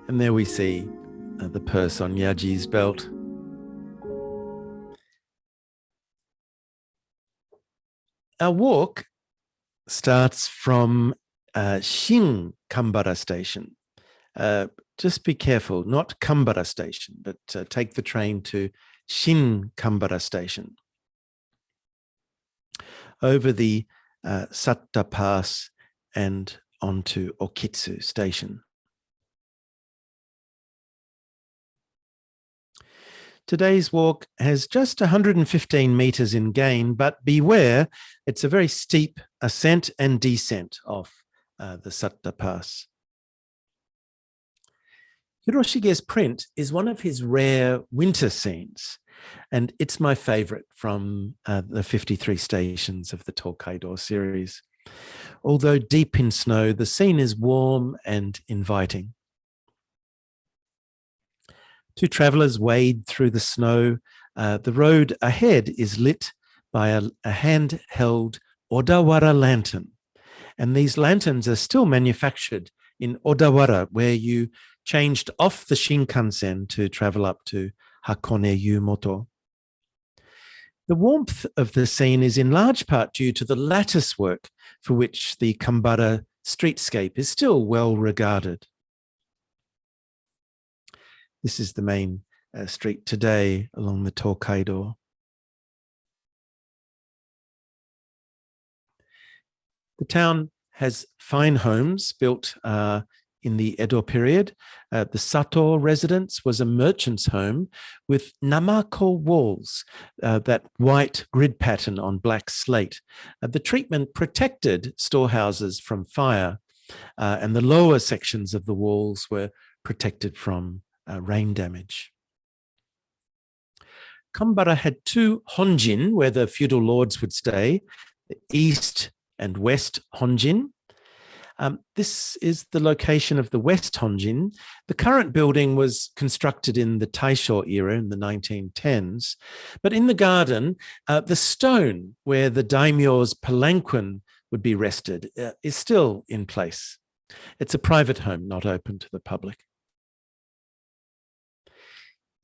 And there we see the purse on Yaji's belt. Our walk starts from Shin Kambara Station. Just be careful, not Kambara Station, but take the train to Shin Kambara Station. Over the Satta Pass and onto Okitsu Station. Today's walk has just 115 meters in gain, but beware, it's a very steep ascent and descent off the Satta Pass. Hiroshige's print is one of his rare winter scenes, and it's my favorite from the 53 stations of the Tokaido series. Although deep in snow, the scene is warm and inviting. Two travelers wade through the snow. The road ahead is lit by a handheld Odawara lantern. And these lanterns are still manufactured in Odawara, where you changed off the Shinkansen to travel up to Hakone Yumoto. The warmth of the scene is in large part due to the lattice work for which the Kambara streetscape is still well regarded. This is the main street today along the Tokaido. The town has fine homes built in the Edo period. The Sato residence was a merchant's home with namako walls, that white grid pattern on black slate. The treatment protected storehouses from fire, and the lower sections of the walls were protected from rain damage. Kambara had two honjin where the feudal lords would stay, the east and west honjin. This is the location of the West Honjin. The current building was constructed in the Taisho era in the 1910s, but in the garden, the stone where the daimyo's palanquin would be rested is still in place. It's a private home, not open to the public.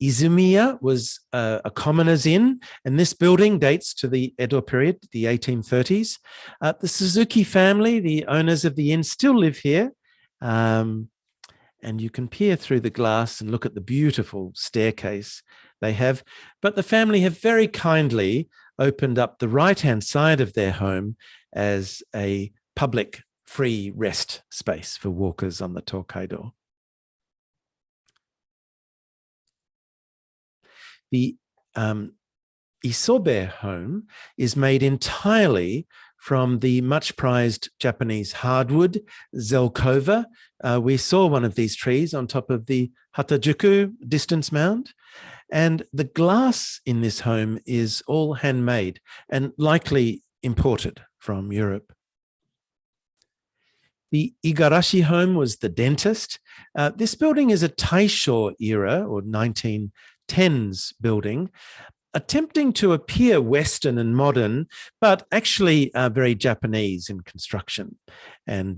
Izumiya was a commoner's inn, and this building dates to the Edo period, the 1830s. The Suzuki family, the owners of the inn, still live here. And you can peer through the glass and look at the beautiful staircase they have. But the family have very kindly opened up the right-hand side of their home as a public free rest space for walkers on the Tokaido. The Isobe home is made entirely from the much prized Japanese hardwood, Zelkova. We saw one of these trees on top of the Hatajuku distance mound. And the glass in this home is all handmade and likely imported from Europe. The Igarashi home was the dentist. This building is a Taisho era or 1910s building, attempting to appear Western and modern, but actually very Japanese in construction. And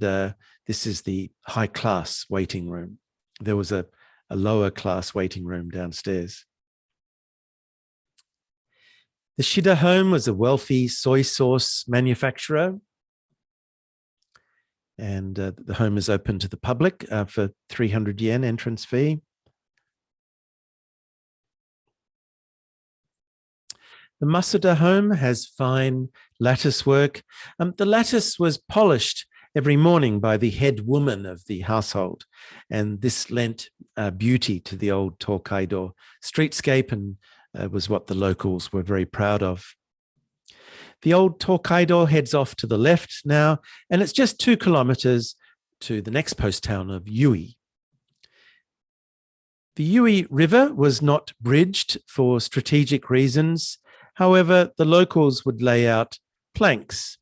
this is the high class waiting room. There was a lower class waiting room downstairs. The Shida home was a wealthy soy sauce manufacturer. And the home is open to the public for 300 yen entrance fee. The Masuda home has fine lattice work. The lattice was polished every morning by the head woman of the household, and this lent beauty to the old Tokaido streetscape and was what the locals were very proud of. The old Tokaido heads off to the left now, and it's just 2 kilometers to the next post town of Yui. The Yui River was not bridged for strategic reasons. However, the locals would lay out planks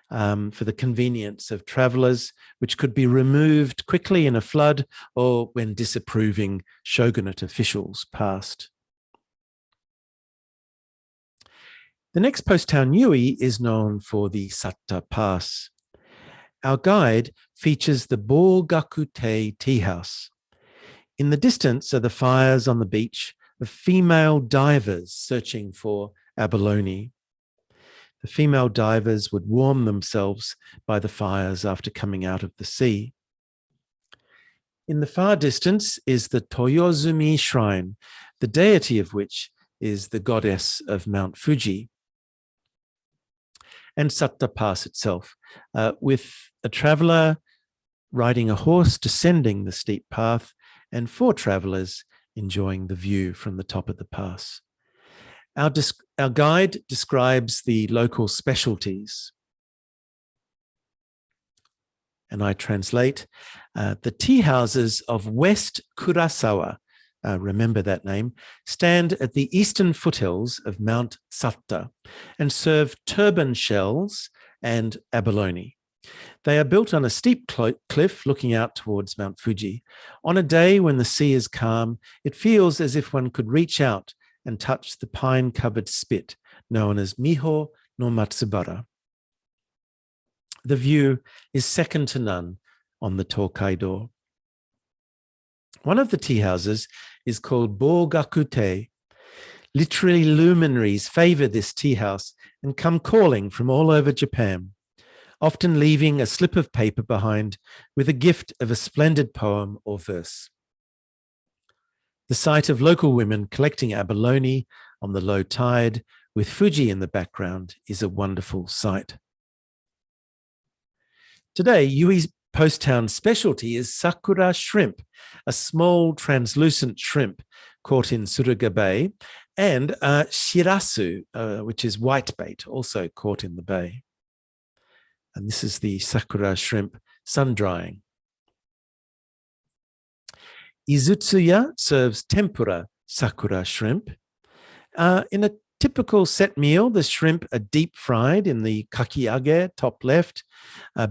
for the convenience of travelers, which could be removed quickly in a flood or when disapproving shogunate officials passed. The next post town, Yui, is known for the Satta Pass. Our guide features the Bogakute tea house. In the distance are the fires on the beach of female divers searching for abalone. The female divers would warm themselves by the fires after coming out of the sea. In the far distance is the Toyozumi shrine, the deity of which is the goddess of Mount Fuji. And Satta Pass itself, with a traveler riding a horse descending the steep path and 4 travelers enjoying the view from the top of the pass. Our guide describes the local specialties. And I translate, the tea houses of West Kurasawa, remember that name, stand at the eastern foothills of Mount Satta and serve turban shells and abalone. They are built on a steep cliff looking out towards Mount Fuji. On a day when the sea is calm, it feels as if one could reach out and touch the pine-covered spit known as Miho no Matsubara. The view is second to none on the Tokaido. One of the tea houses is called Bogakute. Literally, luminaries favor this tea house and come calling from all over Japan, often leaving a slip of paper behind with a gift of a splendid poem or verse. The sight of local women collecting abalone on the low tide with Fuji in the background is a wonderful sight. Today, Yui's post town specialty is sakura shrimp, a small translucent shrimp caught in Suruga Bay, and shirasu, which is whitebait, also caught in the bay. And this is the sakura shrimp sun drying. Izutsuya serves tempura sakura shrimp. In a typical set meal, the shrimp are deep fried in the kakiage, top left,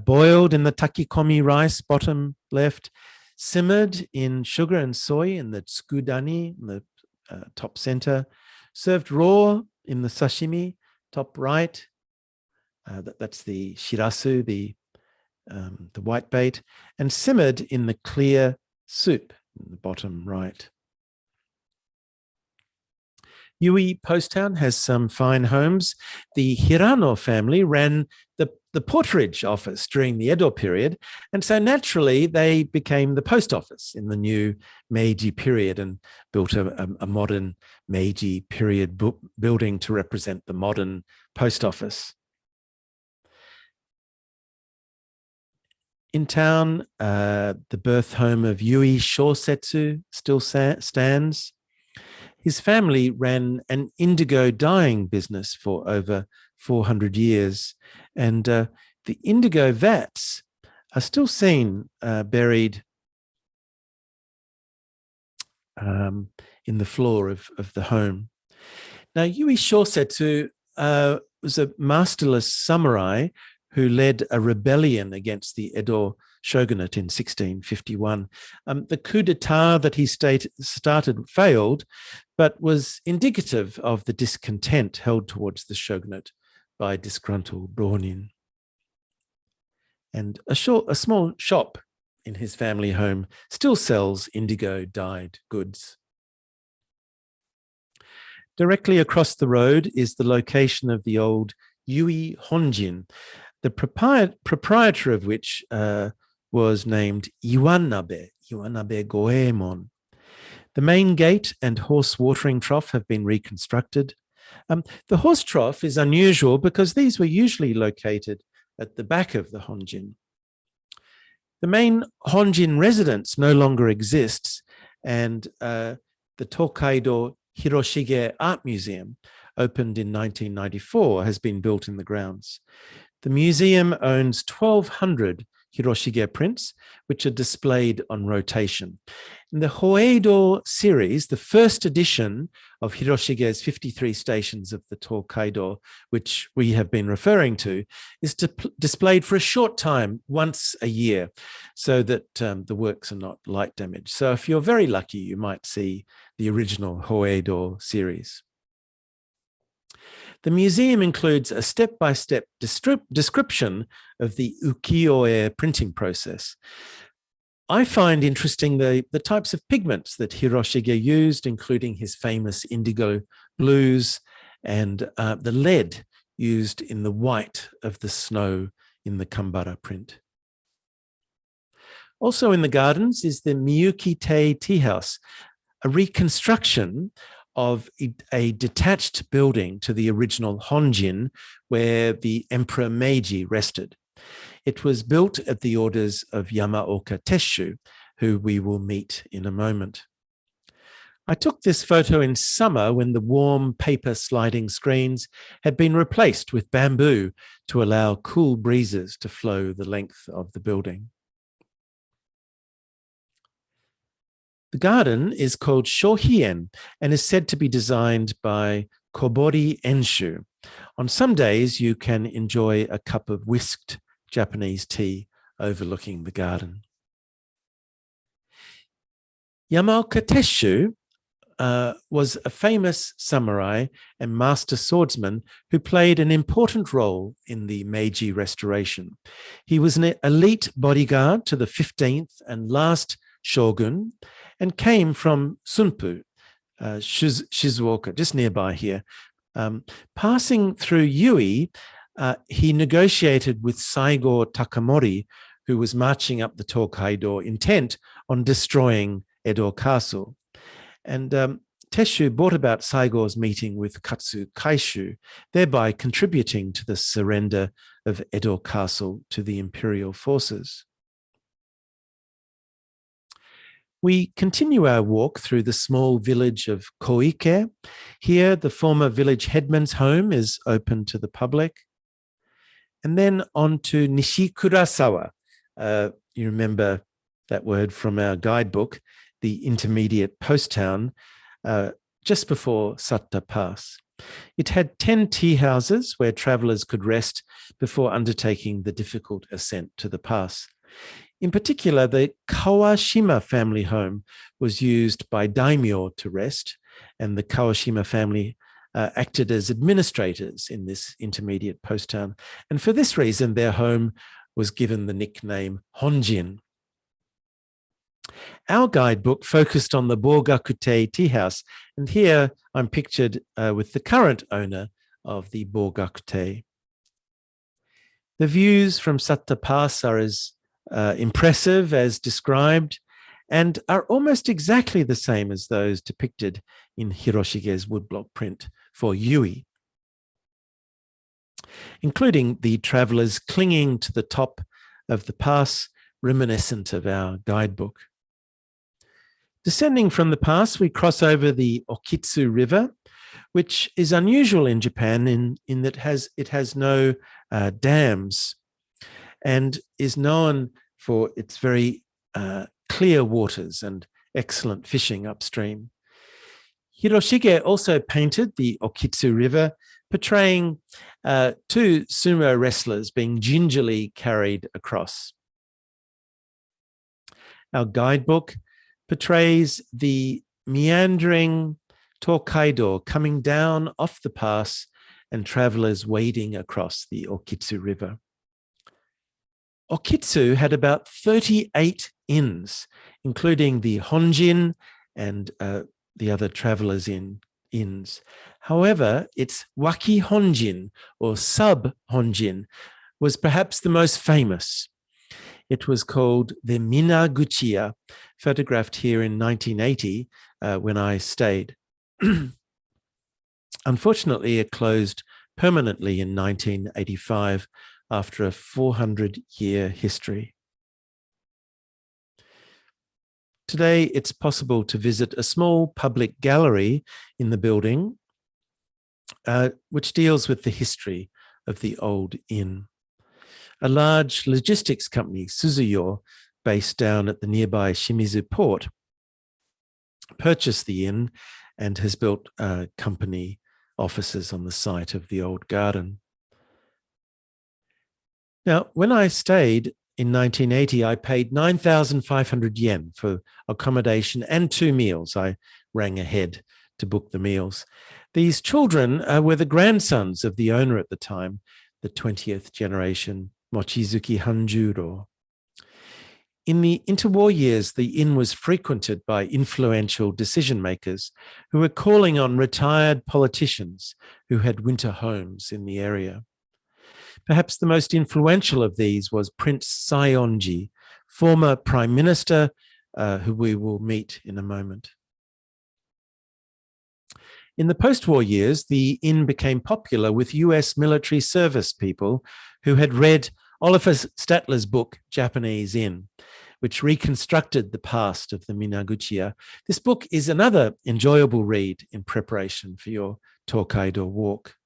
boiled in the takikomi rice, bottom left, simmered in sugar and soy in the tsukudani, in the top center, served raw in the sashimi, top right. That's the shirasu, the whitebait, and simmered in the clear soup in the bottom right. Yui Post Town has some fine homes. The Hirano family ran the porterage office during the Edo period, and so naturally they became the post office in the new Meiji period and built a modern Meiji period building to represent the modern post office. In town, the birth home of Yui Shosetsu still stands. His family ran an indigo dyeing business for over 400 years, and the indigo vats are still seen buried in the floor of the home. Now, Yui Shosetsu was a masterless samurai who led a rebellion against the Edo shogunate in 1651. The coup d'etat that he started failed, but was indicative of the discontent held towards the shogunate by disgruntled ronin. And a small shop in his family home still sells indigo-dyed goods. Directly across the road is the location of the old Yui Honjin, the proprietor of which was named Iwanabe Goemon. The main gate and horse watering trough have been reconstructed. The horse trough is unusual because these were usually located at the back of the Honjin. The main Honjin residence no longer exists, and the Tokaido Hiroshige Art Museum, opened in 1994, has been built in the grounds. The museum owns 1,200 Hiroshige prints, which are displayed on rotation. In the Hoeido series, the first edition of Hiroshige's 53 stations of the Tokaido, which we have been referring to, is displayed for a short time, once a year, so that the works are not light damaged. So if you're very lucky, you might see the original Hoeido series. The museum includes a step-by-step description of the ukiyo-e printing process. I find interesting the types of pigments that Hiroshige used, including his famous indigo blues and the lead used in the white of the snow in the Kambara print. Also in the gardens is the Miyuki-tei tea house, a reconstruction of a detached building to the original Honjin where the Emperor Meiji rested. It was built at the orders of Yamaoka Tesshu, who we will meet in a moment. I took this photo in summer when the warm paper sliding screens had been replaced with bamboo to allow cool breezes to flow the length of the building. The garden is called Shohien and is said to be designed by Kobori Enshu. On some days, you can enjoy a cup of whisked Japanese tea overlooking the garden. Yamaoka Tesshu was a famous samurai and master swordsman who played an important role in the Meiji Restoration. He was an elite bodyguard to the 15th and last shogun and came from Sunpu, Shizuoka, just nearby here. Passing through Yui, he negotiated with Saigo Takamori, who was marching up the Tokaido intent on destroying Edo Castle. And Tesshu brought about Saigo's meeting with Katsu Kaishu, thereby contributing to the surrender of Edo Castle to the imperial forces. We continue our walk through the small village of Koike. Here, the former village headman's home is open to the public. And then on to Nishikurasawa. You remember that word from our guidebook, the intermediate post town, just before Satta Pass. It had 10 tea houses where travelers could rest before undertaking the difficult ascent to the pass. In particular, the Kawashima family home was used by daimyo to rest, and the Kawashima family acted as administrators in this intermediate post town. And for this reason, their home was given the nickname Honjin. Our guidebook focused on the Bogakute tea house, and here I'm pictured with the current owner of the Bogakute. The views from Satta Pass are as impressive as described and are almost exactly the same as those depicted in Hiroshige's woodblock print for Yui, including the travelers clinging to the top of the pass, reminiscent of our guidebook. Descending from the pass, we cross over the Okitsu River, which is unusual in Japan in that it has no dams and is known for its very clear waters and excellent fishing upstream. Hiroshige also painted the Okitsu River, portraying two sumo wrestlers being gingerly carried across. Our guidebook portrays the meandering Tokaido coming down off the pass and travelers wading across the Okitsu River. Okitsu had about 38 inns, including the Honjin and the other travelers in inns. However, its Waki Honjin or Sub Honjin was perhaps the most famous. It was called the Minaguchiya, photographed here in 1980 when I stayed. Unfortunately, it closed permanently in 1985 after a 400-year history. Today, it's possible to visit a small public gallery in the building, which deals with the history of the old inn. A large logistics company, Suzuyo, based down at the nearby Shimizu port, purchased the inn and has built company offices on the site of the old garden. Now, when I stayed in 1980, I paid 9,500 yen for accommodation and 2 meals. I rang ahead to book the meals. These children were the grandsons of the owner at the time, the 20th generation Mochizuki Hanjuro. In the interwar years, the inn was frequented by influential decision makers who were calling on retired politicians who had winter homes in the area. Perhaps the most influential of these was Prince Saionji, former prime minister, who we will meet in a moment. In the post-war years, the inn became popular with US military service people who had read Oliver Statler's book, Japanese Inn, which reconstructed the past of the Minaguchiya. This book is another enjoyable read in preparation for your Tokaido walk.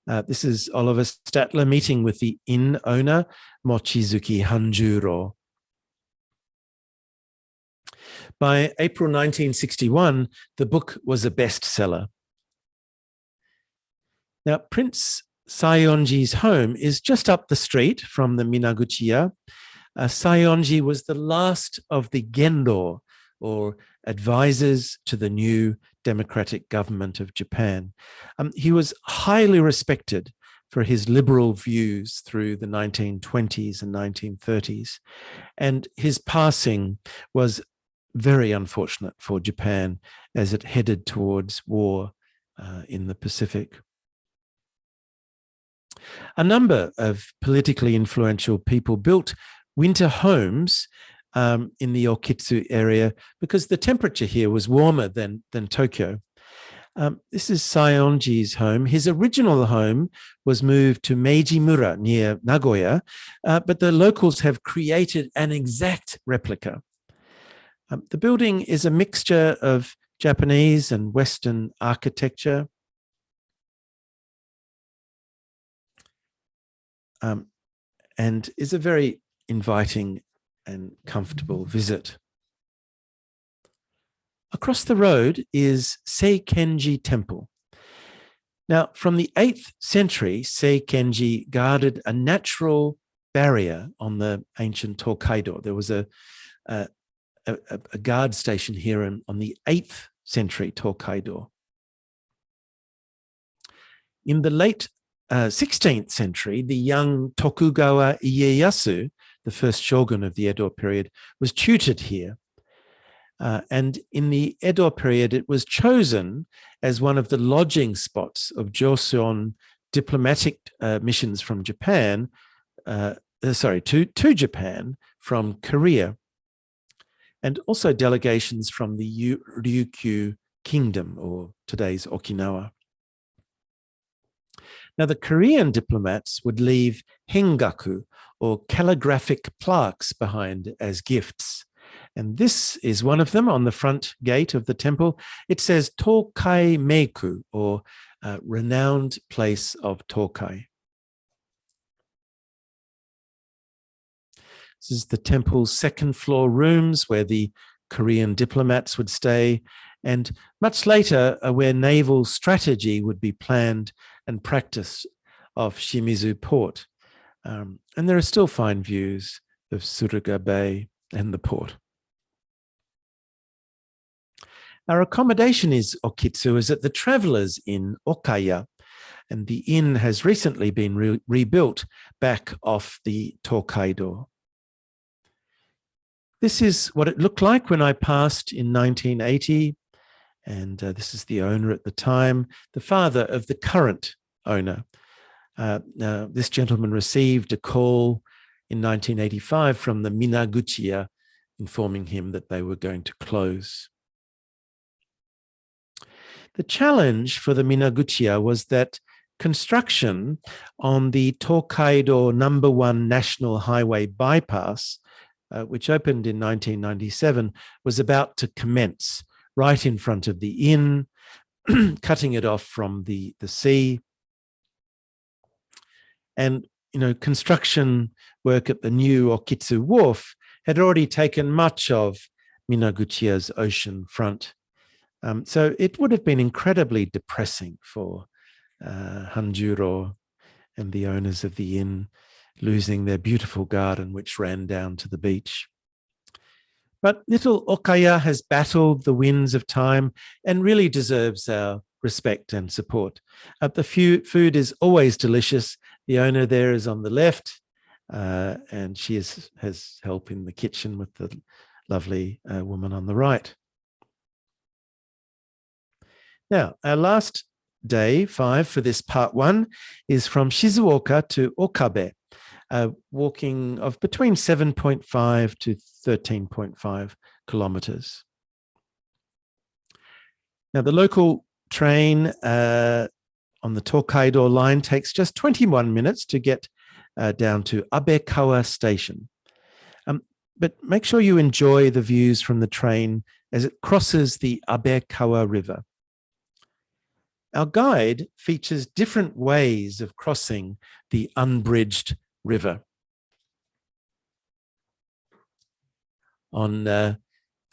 This is Oliver Statler meeting with the inn owner, Mochizuki Hanjuro. By April 1961, the book was a bestseller. Now, Prince Saionji's home is just up the street from the Minaguchiya. Saionji was the last of the Gendo, or advisors to the new democratic government of Japan. He was highly respected for his liberal views through the 1920s and 1930s, and his passing was very unfortunate for Japan as it headed towards war in the Pacific. A number of politically influential people built winter homes in the Okitsu area because the temperature here was warmer than Tokyo. This is Saionji's home. His original home was moved to Meijimura near Nagoya, but the locals have created an exact replica. The building is a mixture of Japanese and Western architecture. And is a very inviting and comfortable visit. Across the road is Seikenji Temple. Now, from the 8th century, Seikenji guarded a natural barrier on the ancient Tokaido. There was a guard station here on the 8th century Tokaido. In the late 16th century, the young Tokugawa Ieyasu, the first shogun of the Edo period, was tutored here. And in the Edo period, it was chosen as one of the lodging spots of Joseon diplomatic missions from Japan, to Japan from Korea, and also delegations from the Ryukyu Kingdom, or today's Okinawa. Now, the Korean diplomats would leave hengaku, or calligraphic plaques, behind as gifts. And this is one of them on the front gate of the temple. It says Tokai Meiku, or renowned place of Tokai. This is the temple's second floor rooms where the Korean diplomats would stay, and much later where naval strategy would be planned and practiced off Shimizu port. And there are still fine views of Suruga Bay and the port. Our accommodation is Okitsu is at the Travelers Inn Okaya, and the inn has recently been rebuilt back off the Tokaido. This is what it looked like when I passed in 1980, and this is the owner at the time, the father of the current owner. Now, this gentleman received a call in 1985 from the Minaguchiya informing him that they were going to close. The challenge for the Minaguchiya was that construction on the Tokaido No. 1 National Highway bypass, which opened in 1997, was about to commence right in front of the inn, cutting it off from the sea. And, construction work at the new Okitsu Wharf had already taken much of Minaguchiya's ocean front. So it would have been incredibly depressing for Hanjuro and the owners of the inn, losing their beautiful garden, which ran down to the beach. But little Okaya has battled the winds of time and really deserves our respect and support. The food is always delicious. The owner there is on the left, and she has help in the kitchen with the lovely woman on the right. Now, our last day, 5, for this part 1 is from Shizuoka to Okabe, walking of between 7.5 to 13.5 kilometers. Now, the local train on the Tokaido line takes just 21 minutes to get down to Abekawa Station. But make sure you enjoy the views from the train as it crosses the Abekawa River. Our guide features different ways of crossing the unbridged river. On the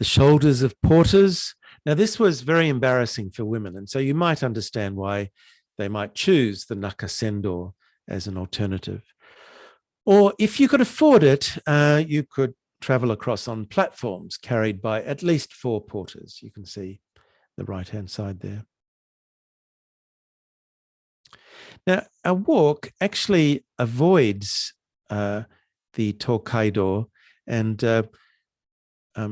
shoulders of porters. Now, this was very embarrassing for women, and so you might understand why they might choose the nakasendo as an alternative. Or if you could afford it, you could travel across on platforms carried by at least 4 porters. You can see the right-hand side there. Now, our walk actually avoids the Tokaido and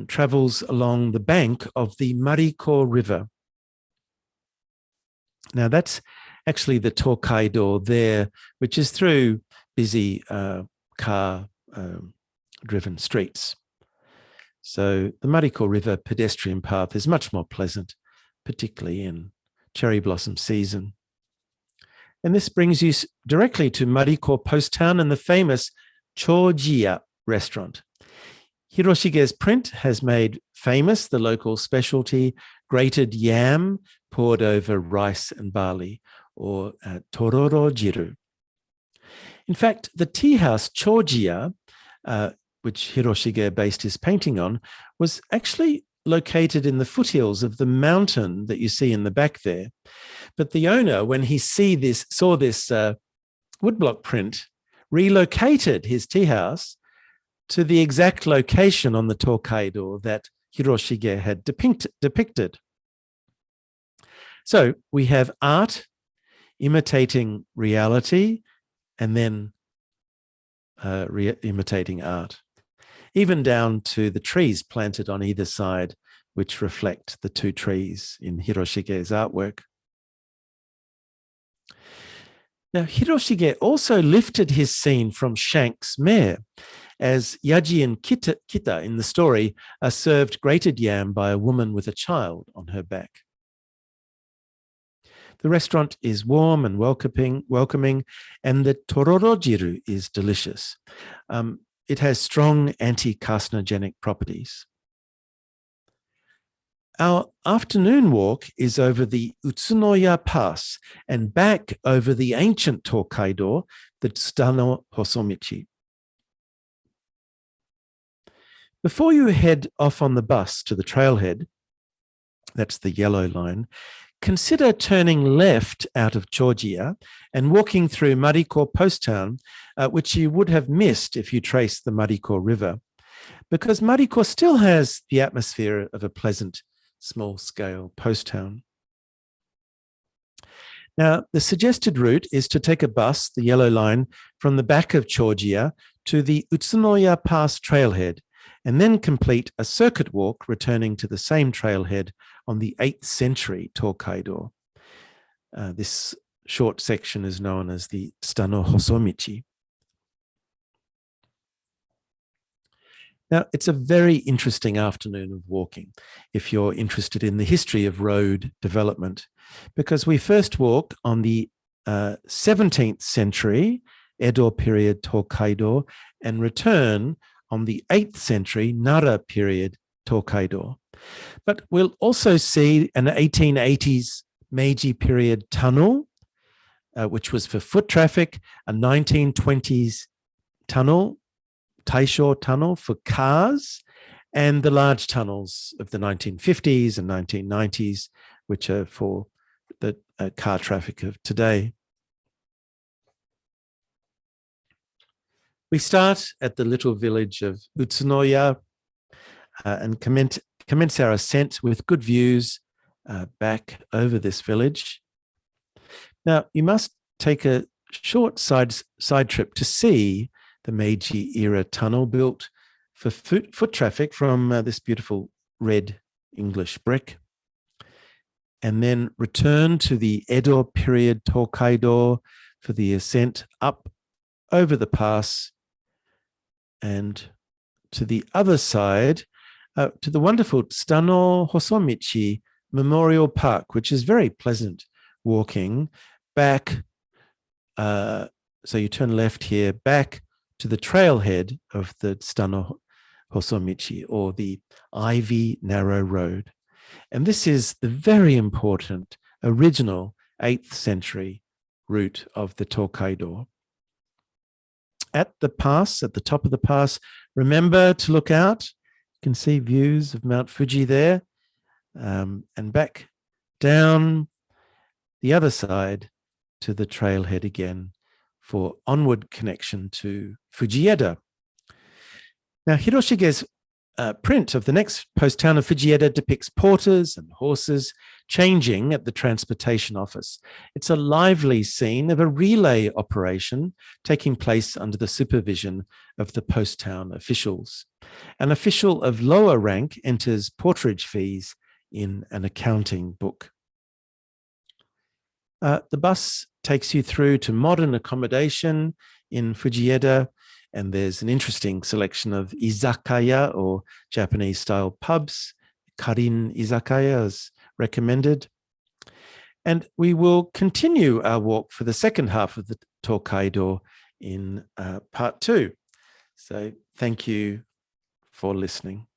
travels along the bank of the Mariko River. Now, that's actually the Tokaido there, which is through busy car-driven streets. So the Mariko River pedestrian path is much more pleasant, particularly in cherry blossom season. And this brings you directly to Mariko Post Town and the famous Chojiya restaurant. Hiroshige's print has made famous the local specialty grated yam poured over rice and barley, or tororo jiru. In fact, the tea house Chojiya, which Hiroshige based his painting on, was actually located in the foothills of the mountain that you see in the back there. But the owner, when he saw this woodblock print, relocated his tea house to the exact location on the Tokaido that Hiroshige had depicted. So we have art imitating reality and then imitating art, even down to the trees planted on either side, which reflect the 2 trees in Hiroshige's artwork. Now, Hiroshige also lifted his scene from Shank's mare, as Yaji and Kita in the story are served grated yam by a woman with a child on her back. The restaurant is warm and welcoming, and the tororo jiru is delicious. It has strong anti-carcinogenic properties. Our afternoon walk is over the Utsunoya Pass and back over the ancient Tokaido, the Tsutano Hosomichi. Before you head off on the bus to the trailhead, that's the yellow line, consider turning left out of Chojiya and walking through Mariko Post Town, which you would have missed if you traced the Mariko River, because Mariko still has the atmosphere of a pleasant, small-scale post town. Now, the suggested route is to take a bus, the yellow line, from the back of Chojiya to the Utsunoya Pass trailhead, and then complete a circuit walk returning to the same trailhead on the 8th century Tokaido. This short section is known as the Tsutano Hosomichi. Now, it's a very interesting afternoon of walking if you're interested in the history of road development, because we first walk on the 17th century Edo period Tokaido and return on the 8th century Nara period Tokaido. But we'll also see an 1880s Meiji period tunnel, which was for foot traffic, a 1920s tunnel, Taisho tunnel for cars, and the large tunnels of the 1950s and 1990s, which are for the car traffic of today. We start at the little village of Utsunoya and commence our ascent with good views back over this village. Now, you must take a short side trip to see the Meiji era tunnel built for foot traffic from this beautiful red English brick, and then return to the Edo period Tokaido for the ascent up over the pass and to the other side, to the wonderful Tsutano Hosomichi Memorial Park, which is very pleasant walking back So you turn left here back to the trailhead of the Tsutano Hosomichi, or the Ivy Narrow Road. And this is the very important original 8th century route of the Tokaido. At the pass, at the top of the pass, remember to look out. You can see views of Mount Fuji there, and back down the other side to the trailhead again for onward connection to Fujieda. Now, Hiroshige's print of the next post town of Fujieda depicts porters and horses changing at the transportation office. It's a lively scene of a relay operation taking place under the supervision of the post town officials. An official of lower rank enters porterage fees in an accounting book. The bus takes you through to modern accommodation in Fujieda, and there's an interesting selection of izakaya, or Japanese-style pubs. Karin izakaya is recommended. And we will continue our walk for the second half of the Tokaido in part 2. So thank you for listening.